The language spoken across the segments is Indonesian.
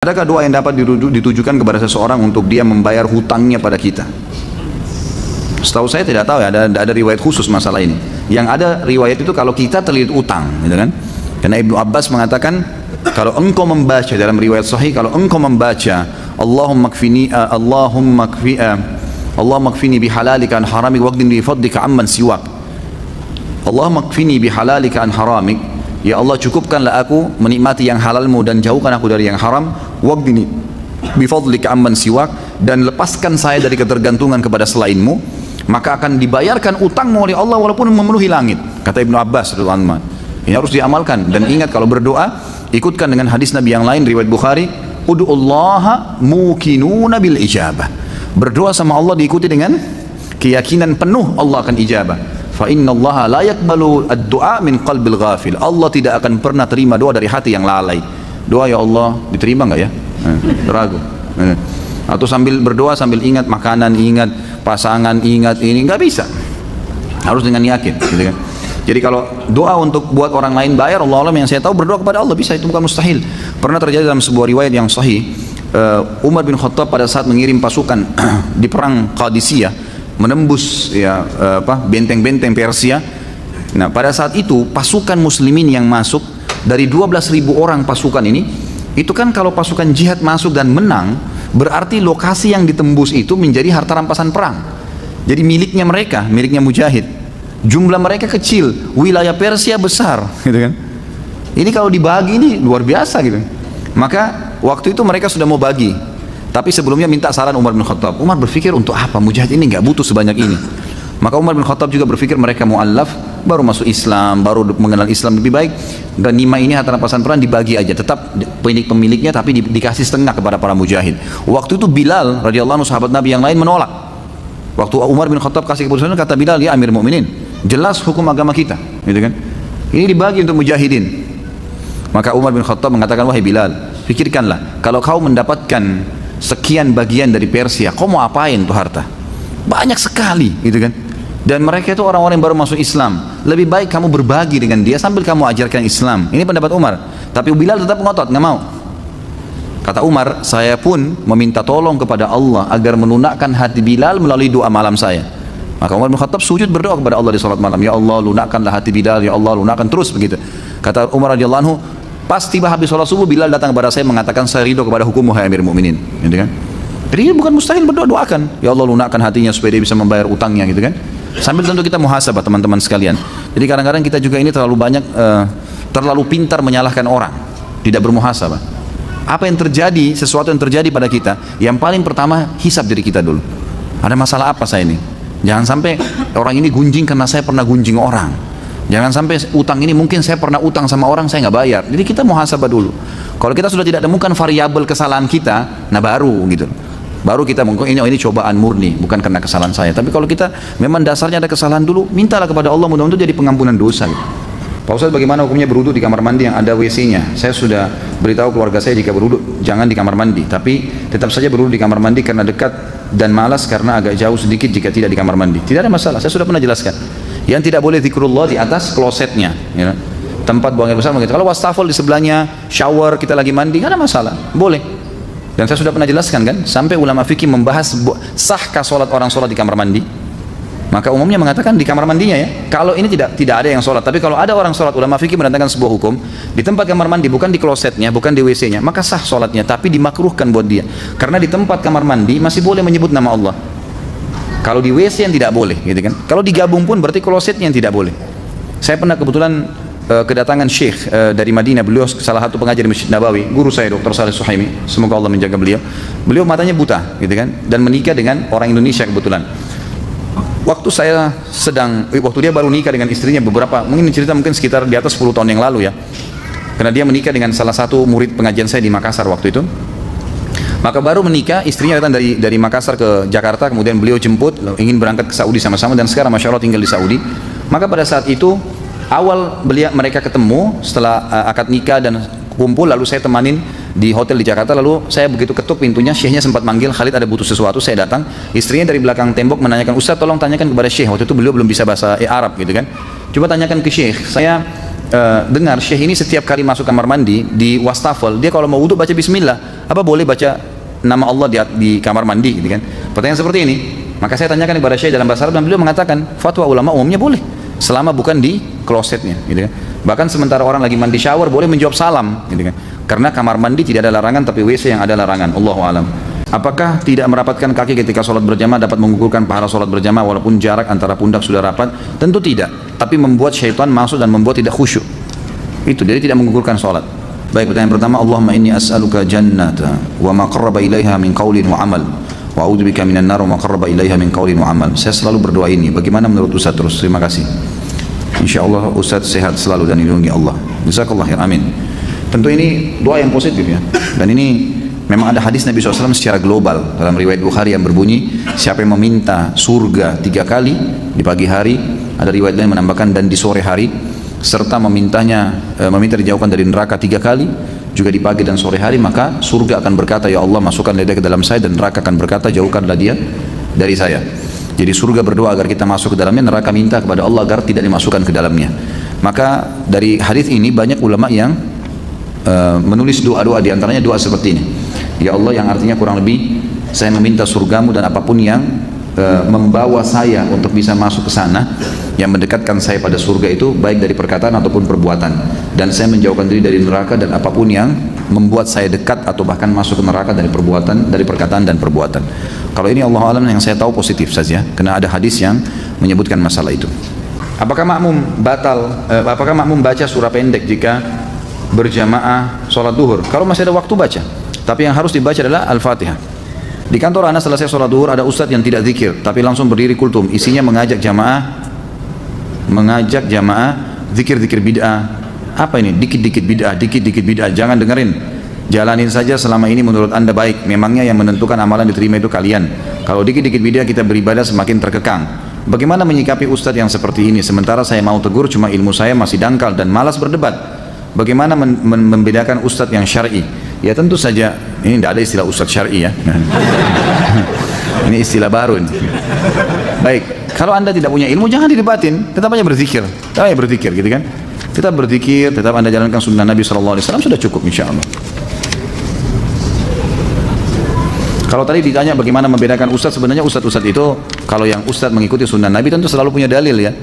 Adakah doa yang dapat ditujukan kepada seseorang untuk dia membayar hutangnya pada kita? Setahu saya tidak tahu ya, ada riwayat khusus masalah ini. Yang ada riwayat itu kalau kita terlilit utang, gitu kan? Karena Ibnu Abbas mengatakan kalau engkau membaca dalam riwayat sahih, kalau engkau membaca Allahumma kfini bihalalika an haramik waqdin bi fadlika amman siwak. Allahumma kfini bihalalika an haramik. Ya Allah, cukupkanlah aku menikmati yang halalmu dan jauhkan aku dari yang haram. Waqdini bifadlika amman siwak, dan lepaskan saya dari ketergantungan kepada selainmu, maka akan dibayarkan utangmu oleh Allah walaupun memenuhi langit, kata Ibnu Abbas radhiyallahu anhu. Ini harus diamalkan, dan ingat kalau berdoa ikutkan dengan hadis Nabi yang lain riwayat Bukhari, ud'ullaha mukinuna bil ijabah. Berdoa sama Allah diikuti dengan keyakinan penuh Allah akan ijabah. Fa inna Allah la yaqbalu ad-du'a min qalbil ghafil. Allah tidak akan pernah terima doa dari hati yang lalai. Doa ya Allah diterima enggak ya? Ragu. Atau sambil berdoa sambil ingat makanan, ingat pasangan, ingat ini, enggak bisa. Harus dengan yakin, gitu kan? Jadi kalau doa untuk buat orang lain bayar, Allah alam, yang saya tahu berdoa kepada Allah bisa, itu bukan mustahil. Pernah terjadi dalam sebuah riwayat yang sahih, Umar bin Khattab pada saat mengirim pasukan di perang Qadisiyah menembus ya benteng-benteng Persia. Nah, pada saat itu pasukan muslimin yang masuk dari 12.000 orang pasukan ini, itu kan kalau pasukan jihad masuk dan menang, berarti lokasi yang ditembus itu menjadi harta rampasan perang. Jadi miliknya mereka, miliknya mujahid. Jumlah mereka kecil, wilayah Persia besar, gitu kan. Ini kalau dibagi ini luar biasa gitu. Maka waktu itu mereka sudah mau bagi, tapi sebelumnya minta saran Umar bin Khattab. Umar berpikir, untuk apa mujahid ini nggak butuh sebanyak ini. Maka Umar bin Khattab juga berpikir mereka mu'allaf, baru masuk Islam, baru mengenal Islam, lebih baik ganimah ini harta rampasan perang dibagi aja, tetap pemiliknya tapi dikasih setengah kepada para mujahid. Waktu itu Bilal radhiyallahu anhu, sahabat Nabi yang lain, menolak. Waktu Umar bin Khattab kasih keputusan, kata Bilal, ya Amir Mu'minin, jelas hukum agama kita, gitu kan? Ini dibagi untuk mujahidin. Maka Umar bin Khattab mengatakan, wahai Bilal, pikirkanlah, kalau kau mendapatkan sekian bagian dari Persia, kau mau apain tuh harta? Banyak sekali, gitu kan? Dan mereka itu orang-orang yang baru masuk Islam. Lebih baik kamu berbagi dengan dia sambil kamu ajarkan Islam. Ini pendapat Umar. Tapi Bilal tetap ngotot, nggak mau. Kata Umar, saya pun meminta tolong kepada Allah agar melunakkan hati Bilal melalui doa malam saya. Maka Umar bin Khattab sujud berdoa kepada Allah di salat malam, ya Allah lunakkanlah hati Bilal, ya Allah lunakkan, terus begitu. Kata Umar radhiyallahu anhu, pas tiba habis sholat subuh, Bilal datang kepada saya mengatakan, saya ridho kepada hukum wahai Amir Mu'minin, gitu kan? Jadi bukan mustahil berdoa, doakan, ya Allah lunakkan hatinya supaya dia bisa membayar utangnya, gitu kan? Sambil tentu kita muhasabah teman-teman sekalian. Jadi kadang-kadang kita juga ini terlalu banyak, terlalu pintar menyalahkan orang, tidak bermuhasabah. Apa yang terjadi, sesuatu yang terjadi pada kita, yang paling pertama hisab diri kita dulu. Ada masalah apa saya ini? Jangan sampai orang ini gunjing karena saya pernah gunjing orang. Jangan sampai utang ini mungkin saya pernah utang sama orang, saya nggak bayar. Jadi kita muhasabah dulu. Kalau kita sudah tidak temukan variabel kesalahan kita, nah baru gitu. Baru kita mungkin ini cobaan murni, bukan karena kesalahan saya. Tapi kalau kita memang dasarnya ada kesalahan dulu, mintalah kepada Allah, mudah-mudahan jadi pengampunan dosa. Gitu. Pak Ustaz, bagaimana hukumnya berwudu di kamar mandi yang ada WC-nya? Saya sudah beritahu keluarga saya jika berwudu jangan di kamar mandi, tapi tetap saja berwudu di kamar mandi karena dekat dan malas karena agak jauh sedikit jika tidak di kamar mandi. Tidak ada masalah, saya sudah pernah jelaskan. Yang tidak boleh zikrullah di atas klosetnya, ya. Tempat buang air besar begitu. Kalau wastafel di sebelahnya, shower kita lagi mandi, nggak ada masalah, boleh. Dan saya sudah pernah jelaskan kan, sampai ulama fikih membahas sahkah sholat orang sholat di kamar mandi. Maka umumnya mengatakan di kamar mandinya ya. Kalau ini tidak ada yang sholat, tapi kalau ada orang sholat, ulama fikih mendatangkan sebuah hukum di tempat kamar mandi, bukan di klosetnya, bukan di WC-nya, maka sah sholatnya, tapi dimakruhkan buat dia. Karena di tempat kamar mandi masih boleh menyebut nama Allah. Kalau di WC yang tidak boleh, gitu kan? Kalau digabung pun berarti klosetnya yang tidak boleh. Saya pernah kebetulan kedatangan Syekh dari Madinah, beliau salah satu pengajar di Masjid Nabawi, guru saya Dr. Saleh Suhaimi, semoga Allah menjaga beliau. Beliau matanya buta, gitu kan? Dan menikah dengan orang Indonesia kebetulan. Waktu dia baru nikah dengan istrinya beberapa, mungkin cerita mungkin sekitar di atas 10 tahun yang lalu ya. Karena dia menikah dengan salah satu murid pengajian saya di Makassar waktu itu. Maka baru menikah, istrinya datang dari Makassar ke Jakarta, kemudian beliau jemput, ingin berangkat ke Saudi sama-sama, dan sekarang Masya Allah tinggal di Saudi. Maka pada saat itu, awal mereka ketemu, setelah akad nikah dan kumpul, lalu saya temanin di hotel di Jakarta, lalu saya begitu ketuk pintunya, syekhnya sempat manggil, Khalid ada butuh sesuatu, saya datang, istrinya dari belakang tembok menanyakan, Ustaz tolong tanyakan kepada syekh, waktu itu beliau belum bisa bahasa Arab gitu kan, coba tanyakan ke syekh, saya dengar Syekh ini setiap kali masuk kamar mandi di wastafel, dia kalau mau wudhu baca bismillah. Apa boleh baca nama Allah di kamar mandi gitu kan? Pertanyaan seperti ini. Maka saya tanyakan kepada Syekh dalam bahasa Arab dan beliau mengatakan fatwa ulama umumnya boleh selama bukan di klosetnya gitu kan. Bahkan sementara orang lagi mandi shower boleh menjawab salam gitu kan. Karena kamar mandi tidak ada larangan, tapi WC yang ada larangan. Allahu alam. Apakah tidak merapatkan kaki ketika sholat berjamaah dapat menggugurkan pahala sholat berjamaah walaupun jarak antara pundak sudah rapat? Tentu tidak, tapi membuat syaitan masuk dan membuat tidak khusyuk. Itu, jadi tidak menggugurkan sholat. Baik, pertanyaan pertama, Allahumma inni as'aluka jannata wa ma qarraba ilaiha min qaulin wa amal wa a'udzubika minan nar wa ma qarraba ilaiha min qaulin wa amal. Saya selalu berdoa ini. Bagaimana menurut Ustaz terus? Terima kasih. Insyaallah Ustaz sehat selalu dan dilindungi Allah. Jazakallah khair. Amin. Tentu ini doa yang positif ya. Dan ini memang ada hadis Nabi SAW secara global dalam riwayat Bukhari yang berbunyi, siapa yang meminta surga 3 kali di pagi hari, ada riwayat lain menambahkan dan di sore hari, serta meminta dijauhkan dari neraka 3 kali juga di pagi dan sore hari, maka surga akan berkata, ya Allah masukkanlah dia ke dalam saya, dan neraka akan berkata, jauhkanlah dia dari saya. Jadi surga berdoa agar kita masuk ke dalamnya, neraka minta kepada Allah agar tidak dimasukkan ke dalamnya. Maka dari hadis ini banyak ulama yang menulis doa-doa, diantaranya doa seperti ini, ya Allah, yang artinya kurang lebih saya meminta surgamu dan apapun yang membawa saya untuk bisa masuk ke sana, yang mendekatkan saya pada surga itu baik dari perkataan ataupun perbuatan, dan saya menjauhkan diri dari neraka dan apapun yang membuat saya dekat atau bahkan masuk ke neraka dari perbuatan, dari perkataan dan perbuatan. Kalau ini Allah alam, yang saya tahu positif saja karena ada hadis yang menyebutkan masalah itu. Apakah makmum baca surah pendek jika berjamaah sholat duhur? Kalau masih ada waktu baca, tapi yang harus dibaca adalah Al-Fatihah. Di kantor anak selesai sholat duhur ada ustadz yang tidak zikir tapi langsung berdiri kultum, isinya mengajak jamaah zikir-zikir bid'ah. Apa ini? Dikit-dikit bid'ah. Jangan dengerin, jalanin saja selama ini menurut anda baik. Memangnya yang menentukan amalan diterima itu kalian. Kalau dikit-dikit bid'ah kita beribadah semakin terkekang. Bagaimana menyikapi ustadz yang seperti ini? Sementara saya mau tegur, cuma ilmu saya masih dangkal dan malas berdebat. Bagaimana membedakan ustadz yang syar'i? Ya tentu saja, ini tidak ada istilah ustadz syar'i ya. Ini istilah baru ini. Baik, kalau anda tidak punya ilmu jangan didebatin, tetap aja berzikir, gitu kan? Tetap berzikir, tetap anda jalankan sunnah Nabi SAW, sudah cukup insya Allah. Kalau tadi ditanya bagaimana membedakan ustadz, sebenarnya ustadz itu kalau yang ustadz mengikuti sunnah Nabi tentu selalu punya dalil ya.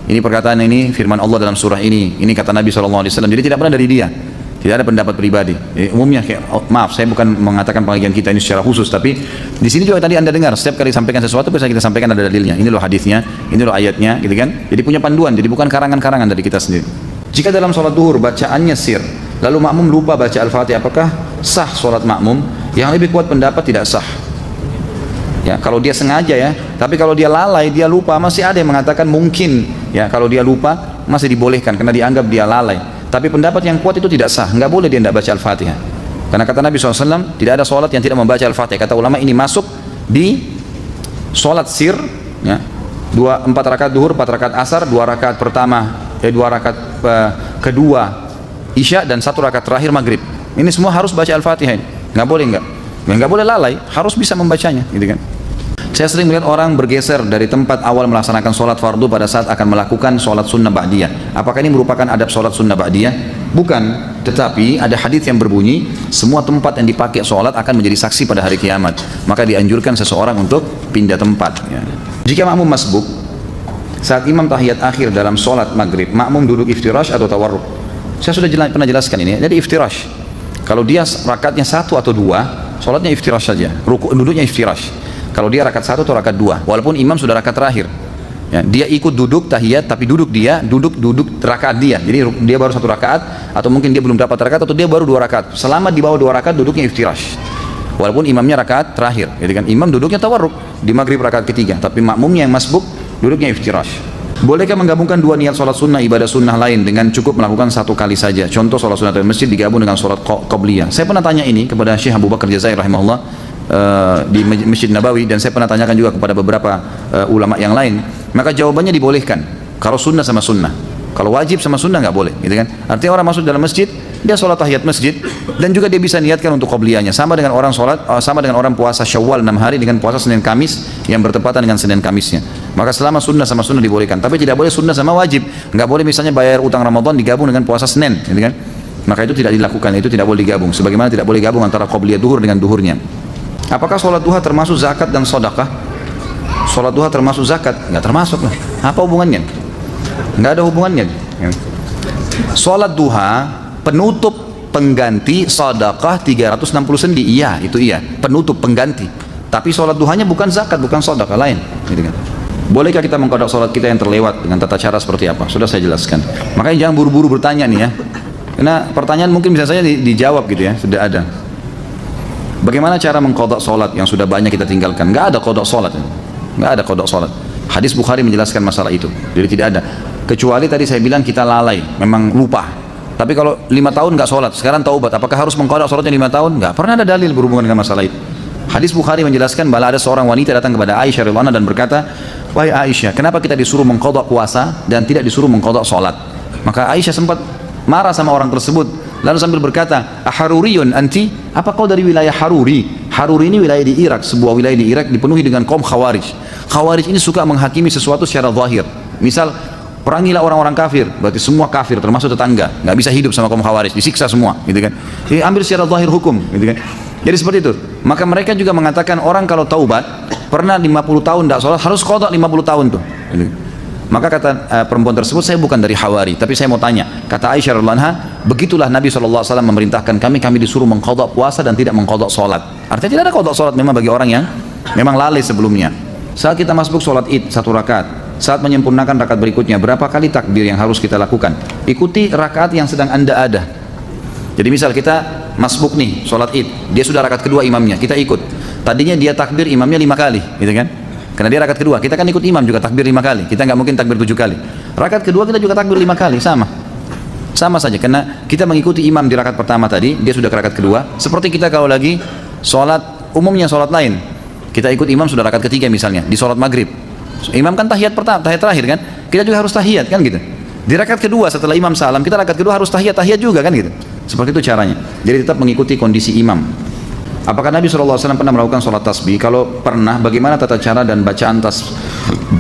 Ini perkataan ini, firman Allah dalam surah ini kata Nabi SAW, jadi tidak pernah dari dia, tidak ada pendapat pribadi. Jadi, umumnya maaf, saya bukan mengatakan pengajian kita ini secara khusus, tapi di sini juga tadi anda dengar setiap kali sampaikan sesuatu bisa kita sampaikan ada dalilnya. Ini loh hadisnya, ini loh ayatnya, gitu kan? Jadi punya panduan, jadi bukan karangan-karangan dari kita sendiri. Jika dalam sholat duhur bacaannya sir, lalu makmum lupa baca Al-Fatihah, apakah sah sholat makmum? Yang lebih kuat pendapat tidak sah. Ya, kalau dia sengaja ya, tapi kalau dia lalai, dia lupa, masih ada yang mengatakan mungkin ya, kalau dia lupa masih dibolehkan karena dianggap dia lalai. Tapi pendapat yang kuat itu tidak sah, nggak boleh dia tidak baca Al-Fatihah. Karena kata Nabi SAW, tidak ada sholat yang tidak membaca Al-Fatihah. Kata ulama ini masuk di sholat sir, ya, 4 rakaat duhur, 4 rakaat asar, 2 rakaat pertama, 2 rakaat kedua isya, dan 1 rakaat terakhir maghrib. Ini semua harus baca Al-Fatihah, nggak boleh nggak boleh lalai, harus bisa membacanya, gitu kan? Saya sering melihat orang bergeser dari tempat awal melaksanakan sholat fardu pada saat akan melakukan sholat sunnah ba'diyah. Apakah ini merupakan adab sholat sunnah ba'diyah? Bukan, tetapi ada hadis yang berbunyi semua tempat yang dipakai sholat akan menjadi saksi pada hari kiamat. Maka dianjurkan seseorang untuk pindah tempat ya. Jika makmum masbuk, saat imam tahiyat akhir dalam sholat maghrib, makmum duduk iftirash atau tawarruk? Saya sudah pernah jelaskan ini. Jadi iftirash, kalau dia rakaatnya 1 atau 2, sholatnya iftirash saja, duduknya iftirash. Kalau dia rakaat 1 atau rakaat 2, walaupun imam sudah rakaat terakhir ya, dia ikut duduk tahiyat, tapi duduk rakaat dia, jadi dia baru 1 rakaat, atau mungkin dia belum dapat rakaat, atau dia baru 2 rakaat. Selama di bawah 2 rakaat duduknya iftirash, walaupun imamnya rakaat terakhir, jadi kan imam duduknya tawarruk di maghrib rakaat ketiga, tapi makmumnya yang masbuk duduknya iftirash. Bolehkah menggabungkan 2 niat sholat sunnah ibadah sunnah lain dengan cukup melakukan 1 kali saja? Contoh sholat sunnah di masjid digabung dengan sholat qobliyah. Saya pernah tanya ini kepada Syekh Abu Bakar Jazair rahimahullah di Masjid Nabawi, dan saya pernah tanyakan juga kepada beberapa ulama yang lain. Maka jawabannya dibolehkan kalau sunnah sama sunnah. Kalau wajib sama sunnah nggak boleh, gitu kan? Artinya orang masuk dalam masjid, dia sholat tahiyat masjid, dan juga dia bisa niatkan untuk qobliyahnya. Sama dengan orang puasa Syawal 6 hari dengan puasa Senin Kamis yang bertepatan dengan Senin Kamisnya. Maka selama sunnah sama sunnah dibolehkan, tapi tidak boleh sunnah sama wajib. Nggak boleh misalnya bayar utang Ramadan digabung dengan puasa Senin, gitu kan? Maka itu tidak dilakukan, itu tidak boleh digabung. Sebagaimana tidak boleh gabung antara qobliyah duhur dengan duhurnya. Apakah sholat duha termasuk zakat dan sedekah? Sholat duha termasuk zakat? Nggak termasuk lah. Apa hubungannya? Nggak ada hubungannya. Sholat duha penutup pengganti sedekah 360 sendi. Iya, itu iya. Penutup pengganti. Tapi sholat duhanya bukan zakat, bukan sedekah, lain. Gitu kan? Bolehkah kita mengqada sholat kita yang terlewat dengan tata cara seperti apa? Sudah saya jelaskan. Makanya jangan buru-buru bertanya nih ya. Karena pertanyaan mungkin bisa saja dijawab gitu ya, sudah ada. Bagaimana cara mengqada sholat yang sudah banyak kita tinggalkan? Nggak ada qada sholat. Nggak ada qada sholat. Hadis Bukhari menjelaskan masalah itu. Jadi tidak ada. Kecuali tadi saya bilang kita lalai, memang lupa. Tapi kalau 5 tahun nggak sholat, sekarang taubat, apakah harus mengqada sholatnya 5 tahun? Nggak pernah ada dalil berhubungan dengan masalah itu. Hadis Bukhari menjelaskan bahwa ada seorang wanita datang kepada Aisyah radhiyallahu anha dan berkata, "Wahai Aisyah, kenapa kita disuruh mengqada puasa dan tidak disuruh mengqada sholat?" Maka Aisyah sempat marah sama orang tersebut, lalu sambil berkata, "Aharuriyun anti?" Apa kau dari wilayah Haruri? Haruri ini wilayah di Irak, sebuah wilayah di Irak dipenuhi dengan kaum Khawarij. Khawarij ini suka menghakimi sesuatu secara zahir. Misal, perangilah orang-orang kafir, berarti semua kafir termasuk tetangga, nggak bisa hidup sama kaum Khawarij, disiksa semua, gitu kan? Jadi ambil secara zahir hukum, gitu kan? Jadi seperti itu. Maka mereka juga mengatakan orang kalau taubat pernah 50 tahun tidak sholat harus qada 50 tahun tuh. Gitu. Maka kata perempuan tersebut, saya bukan dari Hawari, tapi saya mau tanya. Kata Aisyah radhiyallahu anha, begitulah Nabi SAW memerintahkan kami disuruh mengqada puasa dan tidak mengqada sholat. Artinya tidak ada qada sholat memang bagi orang yang memang lalai sebelumnya. Saat kita masuk sholat id 1 rakaat, saat menyempurnakan rakaat berikutnya, berapa kali takbir yang harus kita lakukan? Ikuti rakaat yang sedang anda ada. Jadi misal kita masbuk nih sholat id, dia sudah rakaat kedua imamnya, kita ikut. Tadinya dia takbir imamnya 5 kali, gitu kan? Karena dia rakaat kedua, kita kan ikut imam juga takbir 5 kali. Kita nggak mungkin takbir 7 kali. Rakaat kedua kita juga takbir 5 kali, sama saja. Karena kita mengikuti imam di rakaat pertama tadi, dia sudah ke rakaat kedua. Seperti kita kalau lagi sholat umumnya sholat lain, kita ikut imam sudah rakaat ketiga misalnya di sholat maghrib. Imam kan tahiyat pertama, tahiyat terakhir kan? Kita juga harus tahiyat kan gitu. Di rakaat kedua setelah imam salam, kita rakaat kedua harus tahiyat juga kan gitu. Seperti itu caranya. Jadi tetap mengikuti kondisi imam. Apakah Nabi SAW pernah melakukan sholat tasbih? Kalau pernah, bagaimana tata cara dan bacaan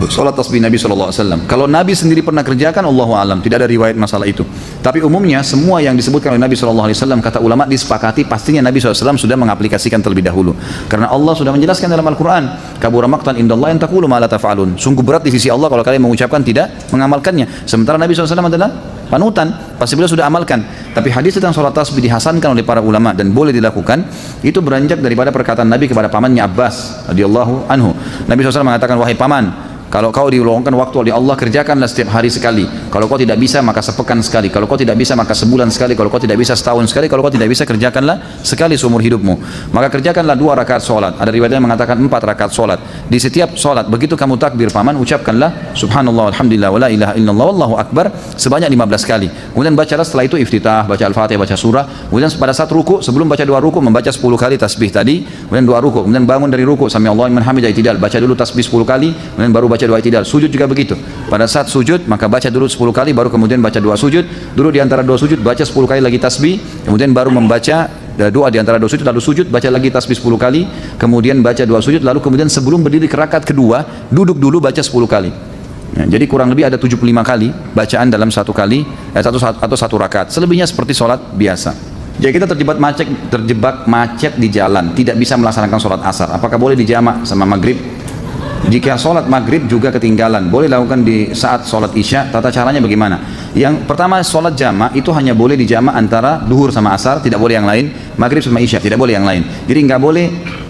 sholat tasbih Nabi SAW? Kalau Nabi sendiri pernah kerjakan, Allahu a'lam, tidak ada riwayat masalah itu. Tapi umumnya semua yang disebutkan oleh Nabi SAW, kata ulama disepakati pastinya Nabi SAW sudah mengaplikasikan terlebih dahulu. Karena Allah sudah menjelaskan dalam Al-Quran, kabura maqtan indallah yang taqulu ma la taf'alun. Sungguh berat di sisi Allah kalau kalian mengucapkan tidak mengamalkannya. Sementara Nabi SAW adalah panutan, pasti beliau sudah amalkan. Tapi hadis tentang sholat tasbih dihasankan oleh para ulama dan boleh dilakukan, itu beranjak daripada perkataan Nabi kepada pamannya Abbas radhiyallahu anhu. Nabi SAW mengatakan, wahai paman, kalau kau diluangkan waktu oleh Allah, kerjakanlah setiap hari sekali. Kalau kau tidak bisa, maka sepekan sekali. Kalau kau tidak bisa, maka sebulan sekali. Kalau kau tidak bisa, setahun sekali. Kalau kau tidak bisa, kerjakanlah sekali seumur hidupmu. Maka kerjakanlah 2 rakaat sholat. Ada riwayat yang mengatakan 4 rakaat sholat. Di setiap sholat, begitu kamu takbir paman, ucapkanlah subhanallah, alhamdulillah, wa la ilaha illallah, wallahu akbar sebanyak 15 kali. Kemudian bacalah setelah itu iftitah, baca al-fatihah, baca surah. Kemudian pada saat ruku, sebelum baca 2 ruku, membaca 10 kali tasbih tadi. Kemudian 2 ruku. Kemudian bangun dari ruku, sami Allahu liman hamidah, i'tidal. Baca dulu tasbih 10 kali. Kemudian baru baca 2 i'tidal. Sujud juga begitu. Pada saat sujud, maka baca dulu 10 kali, baru kemudian baca 2 sujud. Dulu di antara 2 sujud, baca 10 kali lagi tasbih. Kemudian baru membaca doa di antara 2 sujud, lalu sujud, baca lagi tasbih 10 kali. Kemudian baca 2 sujud, lalu kemudian sebelum berdiri ke rakaat kedua, duduk dulu baca 10 kali. Nah, jadi kurang lebih ada 75 kali bacaan dalam satu kali atau satu rakaat. Selebihnya seperti sholat biasa. Jadi kita terjebak macet di jalan, tidak bisa melaksanakan sholat asar. Apakah boleh dijamak sama maghrib? Jika sholat maghrib juga ketinggalan, boleh lakukan di saat sholat isya. Tata caranya bagaimana? Yang pertama, sholat jamak itu hanya boleh dijamak antara duhur sama asar, tidak boleh yang lain. Maghrib sama isya tidak boleh yang lain. Jadi nggak boleh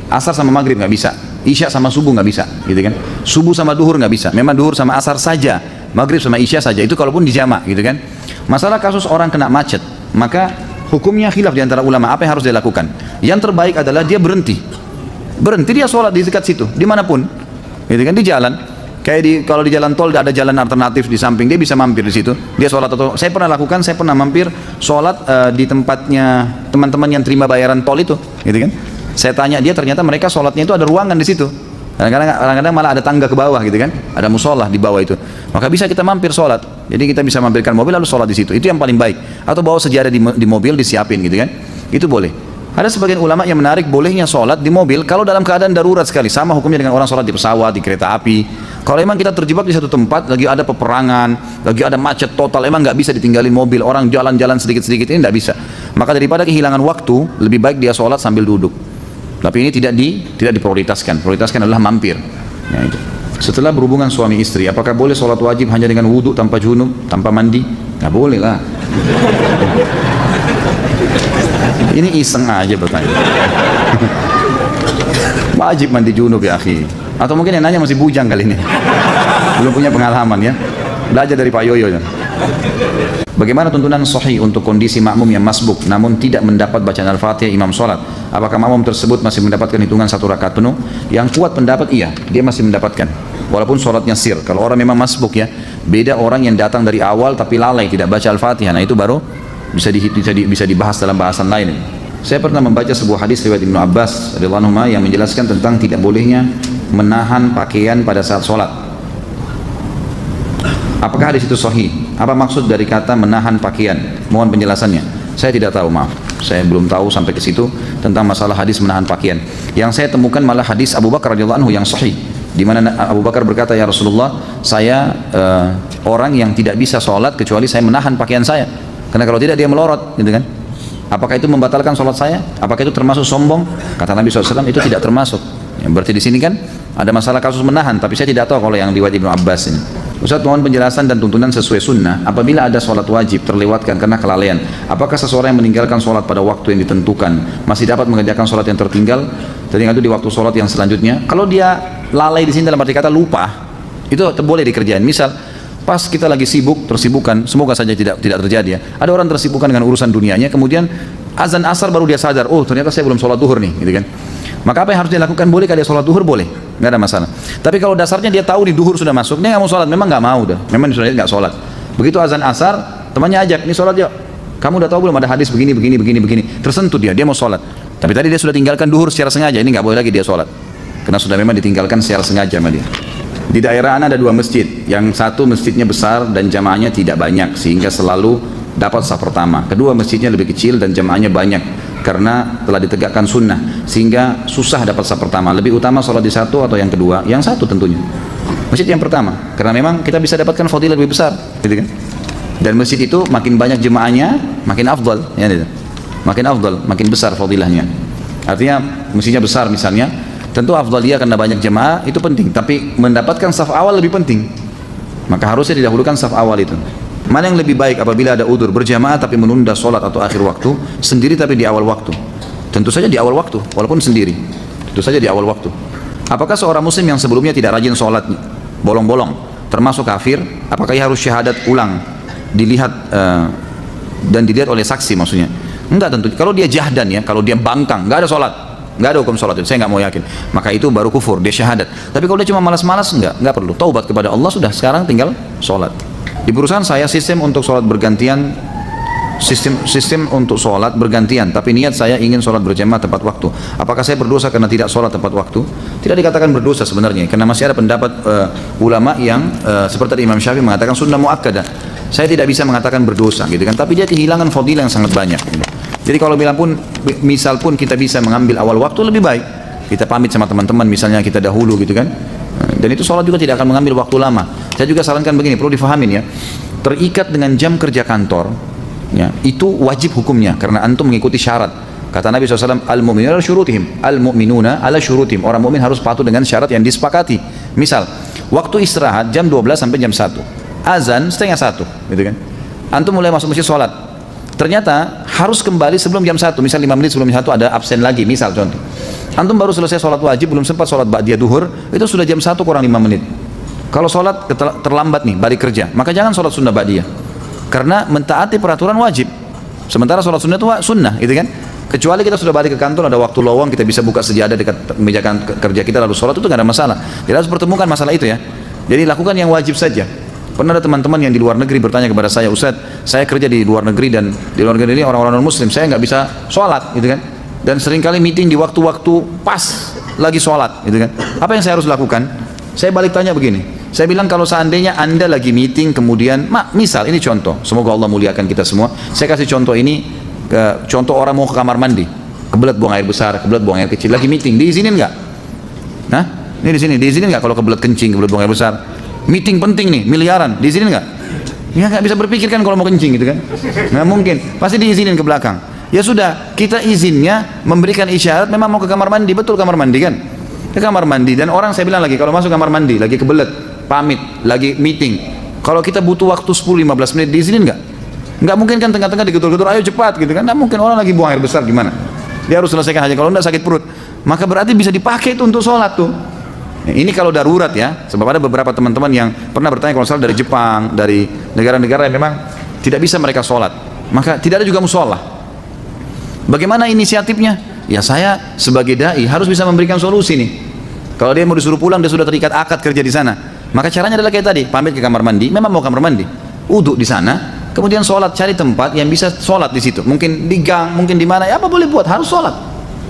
asar sama maghrib, nggak bisa. Isya sama subuh nggak bisa, gitu kan? Subuh sama duhur nggak bisa. Memang duhur sama asar saja, maghrib sama isya saja. Itu kalaupun dijamak, gitu kan? Masalah kasus orang kena macet, maka hukumnya khilaf di antara ulama. Apa yang harus dilakukan? Yang terbaik adalah dia berhenti dia sholat di dekat situ, dimanapun. Gitu kan, di jalan, kayak kalau di jalan tol ada jalan alternatif di samping, dia bisa mampir di situ, dia sholat. Atau saya pernah mampir sholat di tempatnya teman-teman yang terima bayaran tol itu, gitu kan. Saya tanya dia, ternyata mereka sholatnya itu ada ruangan di situ. Kadang-kadang malah ada tangga ke bawah, gitu kan, ada musola di bawah itu. Maka bisa kita mampir sholat. Jadi kita bisa mampirkan mobil lalu sholat di situ. Itu yang paling baik. Atau bawa sejadah di mobil disiapin, gitu kan. Itu boleh. Ada sebagian ulama yang menarik bolehnya sholat di mobil kalau dalam keadaan darurat sekali, sama hukumnya dengan orang sholat di pesawat, di kereta api, Kalau emang kita terjebak di satu tempat, lagi ada peperangan, lagi ada macet total, emang nggak bisa ditinggalin mobil, orang jalan-jalan sedikit-sedikit, ini nggak bisa. Maka daripada kehilangan waktu, lebih baik dia sholat sambil duduk. Tapi ini tidak diprioritaskan. Prioritaskan adalah mampir. Ya, itu. Setelah berhubungan suami istri, apakah boleh sholat wajib hanya dengan wudhu tanpa junub, tanpa mandi? Nggak boleh lah. Ini iseng aja bertanya. Wajib mandi junub ya akhi. Atau mungkin yang nanya masih bujang kali ini, belum punya pengalaman ya. Belajar dari Pak Yoyo ya. Bagaimana tuntunan sahih untuk kondisi makmum yang masbuk namun tidak mendapat bacaan Al-Fatihah imam sholat? Apakah makmum tersebut masih mendapatkan hitungan 1 rakaat penuh? Yang kuat pendapat iya, dia masih mendapatkan walaupun sholatnya sir. Kalau orang memang masbuk ya, beda orang yang datang dari awal tapi lalai tidak baca Al-Fatihah. Nah itu baru bisa dibahas dalam bahasan lain. Saya pernah membaca sebuah hadis riwayat Ibnu Abbas radhiyallahu anhu yang menjelaskan tentang tidak bolehnya menahan pakaian pada saat sholat. Apakah hadis itu sahih? Apa maksud dari kata menahan pakaian? Mohon penjelasannya. Saya tidak tahu, maaf. Saya belum tahu sampai ke situ tentang masalah hadis menahan pakaian. Yang saya temukan malah hadis Abu Bakar radhiyallahu anhu yang sahih, di mana Abu Bakar berkata, ya Rasulullah, saya orang yang tidak bisa sholat kecuali saya menahan pakaian saya. Karena kalau tidak dia melorot, gitu kan? Apakah itu membatalkan sholat saya? Apakah itu termasuk sombong? Kata Nabi SAW, itu tidak termasuk. Ya, berarti di sini kan ada masalah kasus menahan, tapi saya tidak tahu kalau yang riwayat Ibnu Abbas ini. Ustaz, mohon penjelasan dan tuntunan sesuai sunnah. Apabila ada sholat wajib terlewatkan karena kelalaian, apakah seseorang yang meninggalkan sholat pada waktu yang ditentukan masih dapat mengerjakan sholat yang tertinggal itu di waktu sholat yang selanjutnya? Kalau dia lalai di sini dalam arti kata lupa, itu boleh dikerjain. Misal pas kita lagi sibuk, tersibukkan, semoga saja tidak terjadi ya. Ada orang tersibukkan dengan urusan dunianya, kemudian azan asar baru dia sadar, oh ternyata saya belum sholat duhur nih, gitu kan. Maka apa yang harus dia lakukan? Boleh kalau dia sholat duhur? Boleh, nggak ada masalah. Tapi kalau dasarnya dia tahu di duhur sudah masuk, dia nggak mau sholat, memang nggak mau dah, memang sudah nggak sholat. Begitu azan asar, temannya ajak, ini sholat yuk. Kamu udah tahu belum ada hadis begini, tersentuh dia mau sholat. Tapi tadi dia sudah tinggalkan duhur secara sengaja, ini nggak boleh lagi dia sholat, karena sudah memang ditinggalkan secara sengaja sama dia. Di daerah Ana ada 2 masjid, yang satu masjidnya besar dan jamaahnya tidak banyak sehingga selalu dapat saf pertama. Kedua masjidnya lebih kecil dan jamaahnya banyak karena telah ditegakkan sunnah sehingga susah dapat saf pertama. Lebih utama sholat di satu atau yang kedua? Yang satu tentunya, masjid yang pertama, karena memang kita bisa dapatkan fadilah lebih besar, gitu kan? Dan masjid itu makin banyak jemaahnya makin afdal, ya, gitu. Makin afdal, makin besar fadilahnya. Artinya masjidnya besar misalnya, tentu afdaliyah karena banyak jemaah itu penting, tapi mendapatkan saf awal lebih penting. Maka harusnya didahulukan saf awal itu. Mana yang lebih baik apabila ada udzur berjamaah tapi menunda sholat atau akhir waktu, sendiri tapi di awal waktu? Tentu saja di awal waktu, walaupun sendiri. Tentu saja di awal waktu. Apakah seorang muslim yang sebelumnya tidak rajin sholat, bolong-bolong, termasuk kafir? Apakah ia harus syahadat ulang, dilihat dan dilihat oleh saksi maksudnya? Enggak tentu. Kalau dia jahdan ya, kalau dia bangkang, nggak ada sholat, nggak ada hukum sholat itu, saya nggak mau yakin. Maka itu baru kufur, dia syahadat. Tapi kalau dia cuma malas-malas, nggak perlu. Taubat kepada Allah sudah, sekarang tinggal sholat. Di perusahaan saya sistem untuk sholat bergantian, sistem untuk sholat bergantian, tapi niat saya ingin sholat berjamaah tepat waktu. Apakah saya berdosa karena tidak sholat tepat waktu? Tidak dikatakan berdosa sebenarnya, karena masih ada pendapat ulama yang seperti Imam Syafi'i mengatakan sunnah muakkadah. Saya tidak bisa mengatakan berdosa, gitu kan? Tapi dia kehilangan fadilah yang sangat banyak. Jadi kalau bilang pun, misal pun kita bisa mengambil awal waktu, lebih baik kita pamit sama teman-teman, misalnya kita dahulu, gitu kan? Dan itu sholat juga tidak akan mengambil waktu lama. Saya juga sarankan begini, perlu difahamin ya, terikat dengan jam kerja kantor ya, itu wajib hukumnya karena antum mengikuti syarat. Kata Nabi SAW, al-mu'minuna ala syurutihim, al-mu'minuna ala syurutihim, orang mukmin harus patuh dengan syarat yang disepakati. Misal waktu istirahat jam 12 sampai jam 1, azan setengah 1, gitu kan. Antum mulai masuk masjid sholat, ternyata harus kembali sebelum jam 1, misal 5 menit sebelum jam 1 ada absen lagi, misal contoh. Antum baru selesai sholat wajib, belum sempat sholat ba'diyah duhur, itu sudah jam 1 kurang 5 menit. Kalau sholat terlambat nih, balik kerja, maka jangan sholat sunnah ba'diyah, karena mentaati peraturan wajib. Sementara sholat sunnah itu sunnah, gitu kan. Kecuali kita sudah balik ke kantor, ada waktu lowong, kita bisa buka sejadah dekat meja kerja kita lalu sholat, itu nggak ada masalah. Tidak harus pertemukan masalah itu ya. Jadi lakukan yang wajib saja. Pernah ada teman-teman yang di luar negeri bertanya kepada saya, Ustaz, saya kerja di luar negeri dan di luar negeri ini orang-orang non muslim, saya nggak bisa sholat, gitu kan. Dan seringkali meeting di waktu-waktu pas lagi sholat, gitu kan. Apa yang saya harus lakukan? Saya balik tanya begini, saya bilang kalau seandainya anda lagi meeting kemudian, misal ini contoh, semoga Allah muliakan kita semua, saya kasih contoh ini, contoh orang mau ke kamar mandi, kebelet buang air besar, kebelet buang air kecil, lagi meeting, diizinin nggak? Nah, Ini di sini, diizinin nggak kalau kebelet kencing, kebelet buang air besar? Meeting penting nih, miliaran, diizinin nggak? Ya nggak bisa berpikir kan kalau mau kencing gitu kan? Nggak mungkin, pasti diizinin ke belakang. Ya sudah, kita izinnya memberikan isyarat memang mau ke kamar mandi, betul kamar mandi kan? Ke kamar mandi, dan orang saya bilang lagi, kalau masuk kamar mandi, lagi kebelet, pamit, lagi meeting, kalau kita butuh waktu 10-15 menit, diizinin nggak? Nggak mungkin kan tengah-tengah digetur-getur, ayo cepat gitu kan? Nggak mungkin, orang lagi buang air besar gimana? Dia harus selesaikan aja, kalau nggak sakit perut. Maka berarti bisa dipakai itu untuk sholat tuh. Ini kalau darurat ya, sebab ada beberapa teman-teman yang pernah bertanya kalau salah dari Jepang, dari negara-negara yang memang tidak bisa mereka sholat, maka tidak ada juga musola. Bagaimana inisiatifnya? Ya saya sebagai dai harus bisa memberikan solusi nih. Kalau dia mau disuruh pulang, dia sudah terikat akad kerja di sana. Maka caranya adalah kayak tadi, pamit ke kamar mandi, memang mau kamar mandi, uduk di sana, kemudian sholat, cari tempat yang bisa sholat di situ. Mungkin di gang, mungkin di mana, ya apa boleh buat, harus sholat.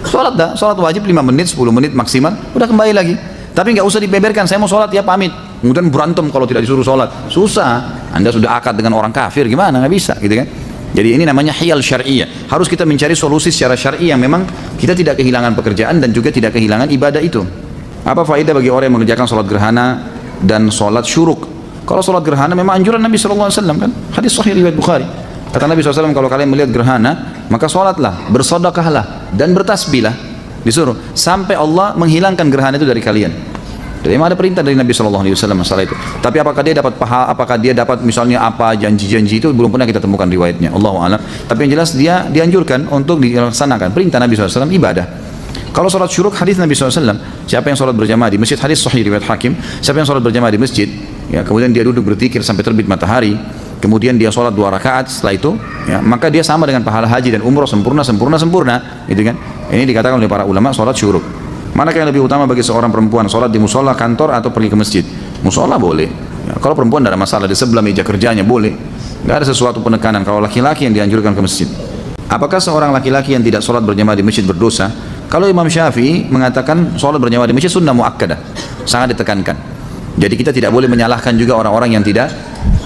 Sholat dah, sholat wajib 5 menit, 10 menit maksimal, udah kembali lagi. Tapi nggak usah dibeberkan, saya mau sholat ya pamit. Kemudian berantem kalau tidak disuruh sholat. Susah, Anda sudah akad dengan orang kafir, gimana, nggak bisa gitu kan. Jadi ini namanya hiyal syari'iyah. Harus kita mencari solusi secara syar'i yang memang kita tidak kehilangan pekerjaan dan juga tidak kehilangan ibadah itu. Apa faedah bagi orang yang mengerjakan sholat gerhana dan sholat syuruk? Kalau sholat gerhana memang anjuran Nabi SAW kan, hadis sahih riwayat Bukhari. Kata Nabi SAW, kalau kalian melihat gerhana, maka sholatlah, bersedekahlah, dan bertasbihlah. Disuruh sampai Allah menghilangkan gerhana itu dari kalian. Jadi memang ada perintah dari Nabi SAW masalah itu. Tapi apakah dia dapat pahala, apakah dia dapat misalnya apa janji-janji itu belum pernah kita temukan riwayatnya. Allahu a'lam. Tapi yang jelas dia dianjurkan untuk dilaksanakan. Perintah Nabi SAW ibadah. Kalau sholat syuruk, hadis Nabi SAW, siapa yang sholat berjamaah di masjid, hadis sahih riwayat Hakim, siapa yang sholat berjamaah di masjid, ya, kemudian dia duduk berzikir sampai terbit matahari, kemudian dia sholat 2 rakaat setelah itu, ya, maka dia sama dengan pahala haji dan umroh sempurna, gitu kan? Ini dikatakan oleh para ulama sholat syuruk. Manakah yang lebih utama bagi seorang perempuan, sholat di musola kantor atau pergi ke masjid? Musola boleh. Ya, kalau perempuan tidak ada masalah, di sebelah meja kerjanya boleh. Tidak ada sesuatu penekanan. Kalau laki-laki yang dianjurkan ke masjid. Apakah seorang laki-laki yang tidak sholat berjamaah di masjid berdosa? Kalau Imam Syafi'i mengatakan sholat berjamaah di masjid sunnah muakkadah, sangat ditekankan. Jadi kita tidak boleh menyalahkan juga orang-orang yang tidak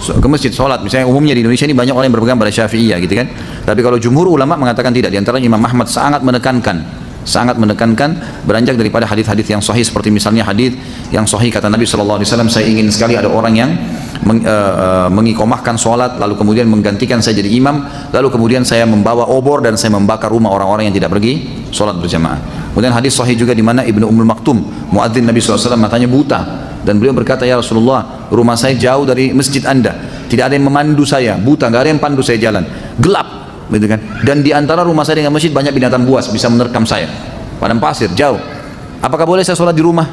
ke masjid sholat. Misalnya umumnya di Indonesia ini banyak orang yang berpegang pada Syafi'iyah gitu kan. Tapi kalau jumhur ulama mengatakan tidak. Di antaranya Imam Ahmad sangat menekankan beranjak daripada hadis-hadis yang sahih, seperti misalnya hadis yang sahih kata Nabi SAW, saya ingin sekali ada orang yang mengikomahkan sholat lalu kemudian menggantikan saya jadi imam, lalu kemudian saya membawa obor dan saya membakar rumah orang-orang yang tidak pergi sholat berjamaah. Kemudian hadis sahih juga di mana Ibnu Ummul Maktum, muadzin Nabi SAW, matanya buta, dan beliau berkata, ya Rasulullah, rumah saya jauh dari masjid Anda, tidak ada yang memandu saya, buta, nggak ada yang pandu saya jalan, gelap, gitu kan? Dan di antara rumah saya dengan masjid banyak binatang buas bisa menerkam saya, padang pasir jauh. Apakah boleh saya sholat di rumah?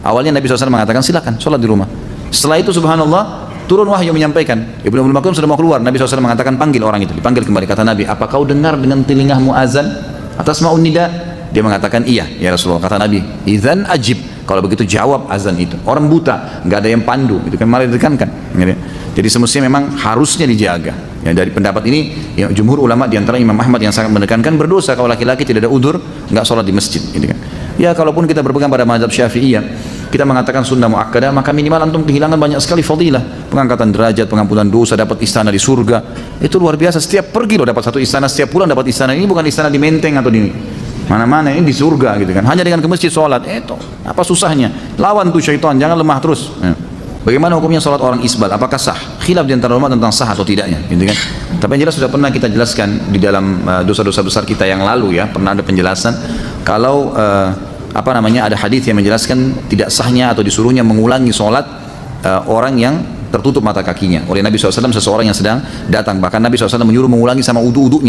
Awalnya Nabi SAW mengatakan silakan sholat di rumah. Setelah itu subhanallah turun wahyu menyampaikan, Ibnu Ummul Maktum sudah mau keluar, Nabi SAW mengatakan panggil orang itu, dipanggil kembali. Kata Nabi, apa kau dengar dengan telingamu azan atas ma'un nida? Dia mengatakan iya ya Rasulullah. Kata Nabi, idzan ajib, kalau begitu jawab azan itu. Orang buta, nggak ada yang pandu, itu kan malah ditekankan. Jadi semestinya memang harusnya dijaga. Ya, dari pendapat ini, ya, jumhur ulama diantara Imam Ahmad yang sangat menekankan berdosa kalau laki-laki tidak ada udzur nggak sholat di masjid. Gitu kan. Ya kalaupun kita berpegang pada mazhab Syafi'iyah, kita mengatakan sunnah muakkadah, maka minimal antum kehilangan banyak sekali fadilah, pengangkatan derajat, pengampunan dosa, dapat istana di surga. Itu luar biasa. Setiap pergi loh dapat satu istana, setiap pulang dapat istana. Ini bukan istana di Menteng atau di mana-mana, ini di surga gitu kan. Hanya dengan ke masjid sholat, itu apa susahnya? Lawan tuh syaitan, jangan lemah terus. Ya. Bagaimana hukumnya sholat orang isbal? Apakah sah? Khilaf di antara ulama tentang sah atau tidaknya, gitu kan? Tapi yang jelas sudah pernah kita jelaskan di dalam dosa-dosa besar kita yang lalu ya, pernah ada penjelasan kalau ada hadis yang menjelaskan tidak sahnya atau disuruhnya mengulangi sholat orang yang tertutup mata kakinya oleh Nabi SAW, seseorang yang sedang datang. Bahkan Nabi SAW menyuruh mengulangi sama uduk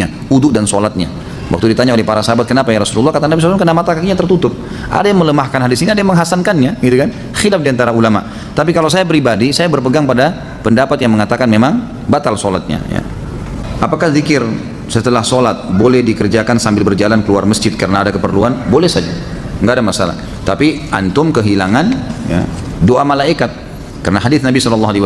dan sholatnya. Waktu ditanya oleh para sahabat, kenapa ya Rasulullah? Kata Nabi SAW, karena mata kakinya tertutup. Ada yang melemahkan hadis ini, ada yang menghasankannya, gitu kan? Khilaf di antara ulama. Tapi kalau saya pribadi, saya berpegang pada pendapat yang mengatakan memang batal sholatnya. Ya. Apakah zikir setelah sholat boleh dikerjakan sambil berjalan keluar masjid karena ada keperluan? Boleh saja, nggak ada masalah. Tapi antum kehilangan ya, doa malaikat. Karena hadis Nabi SAW,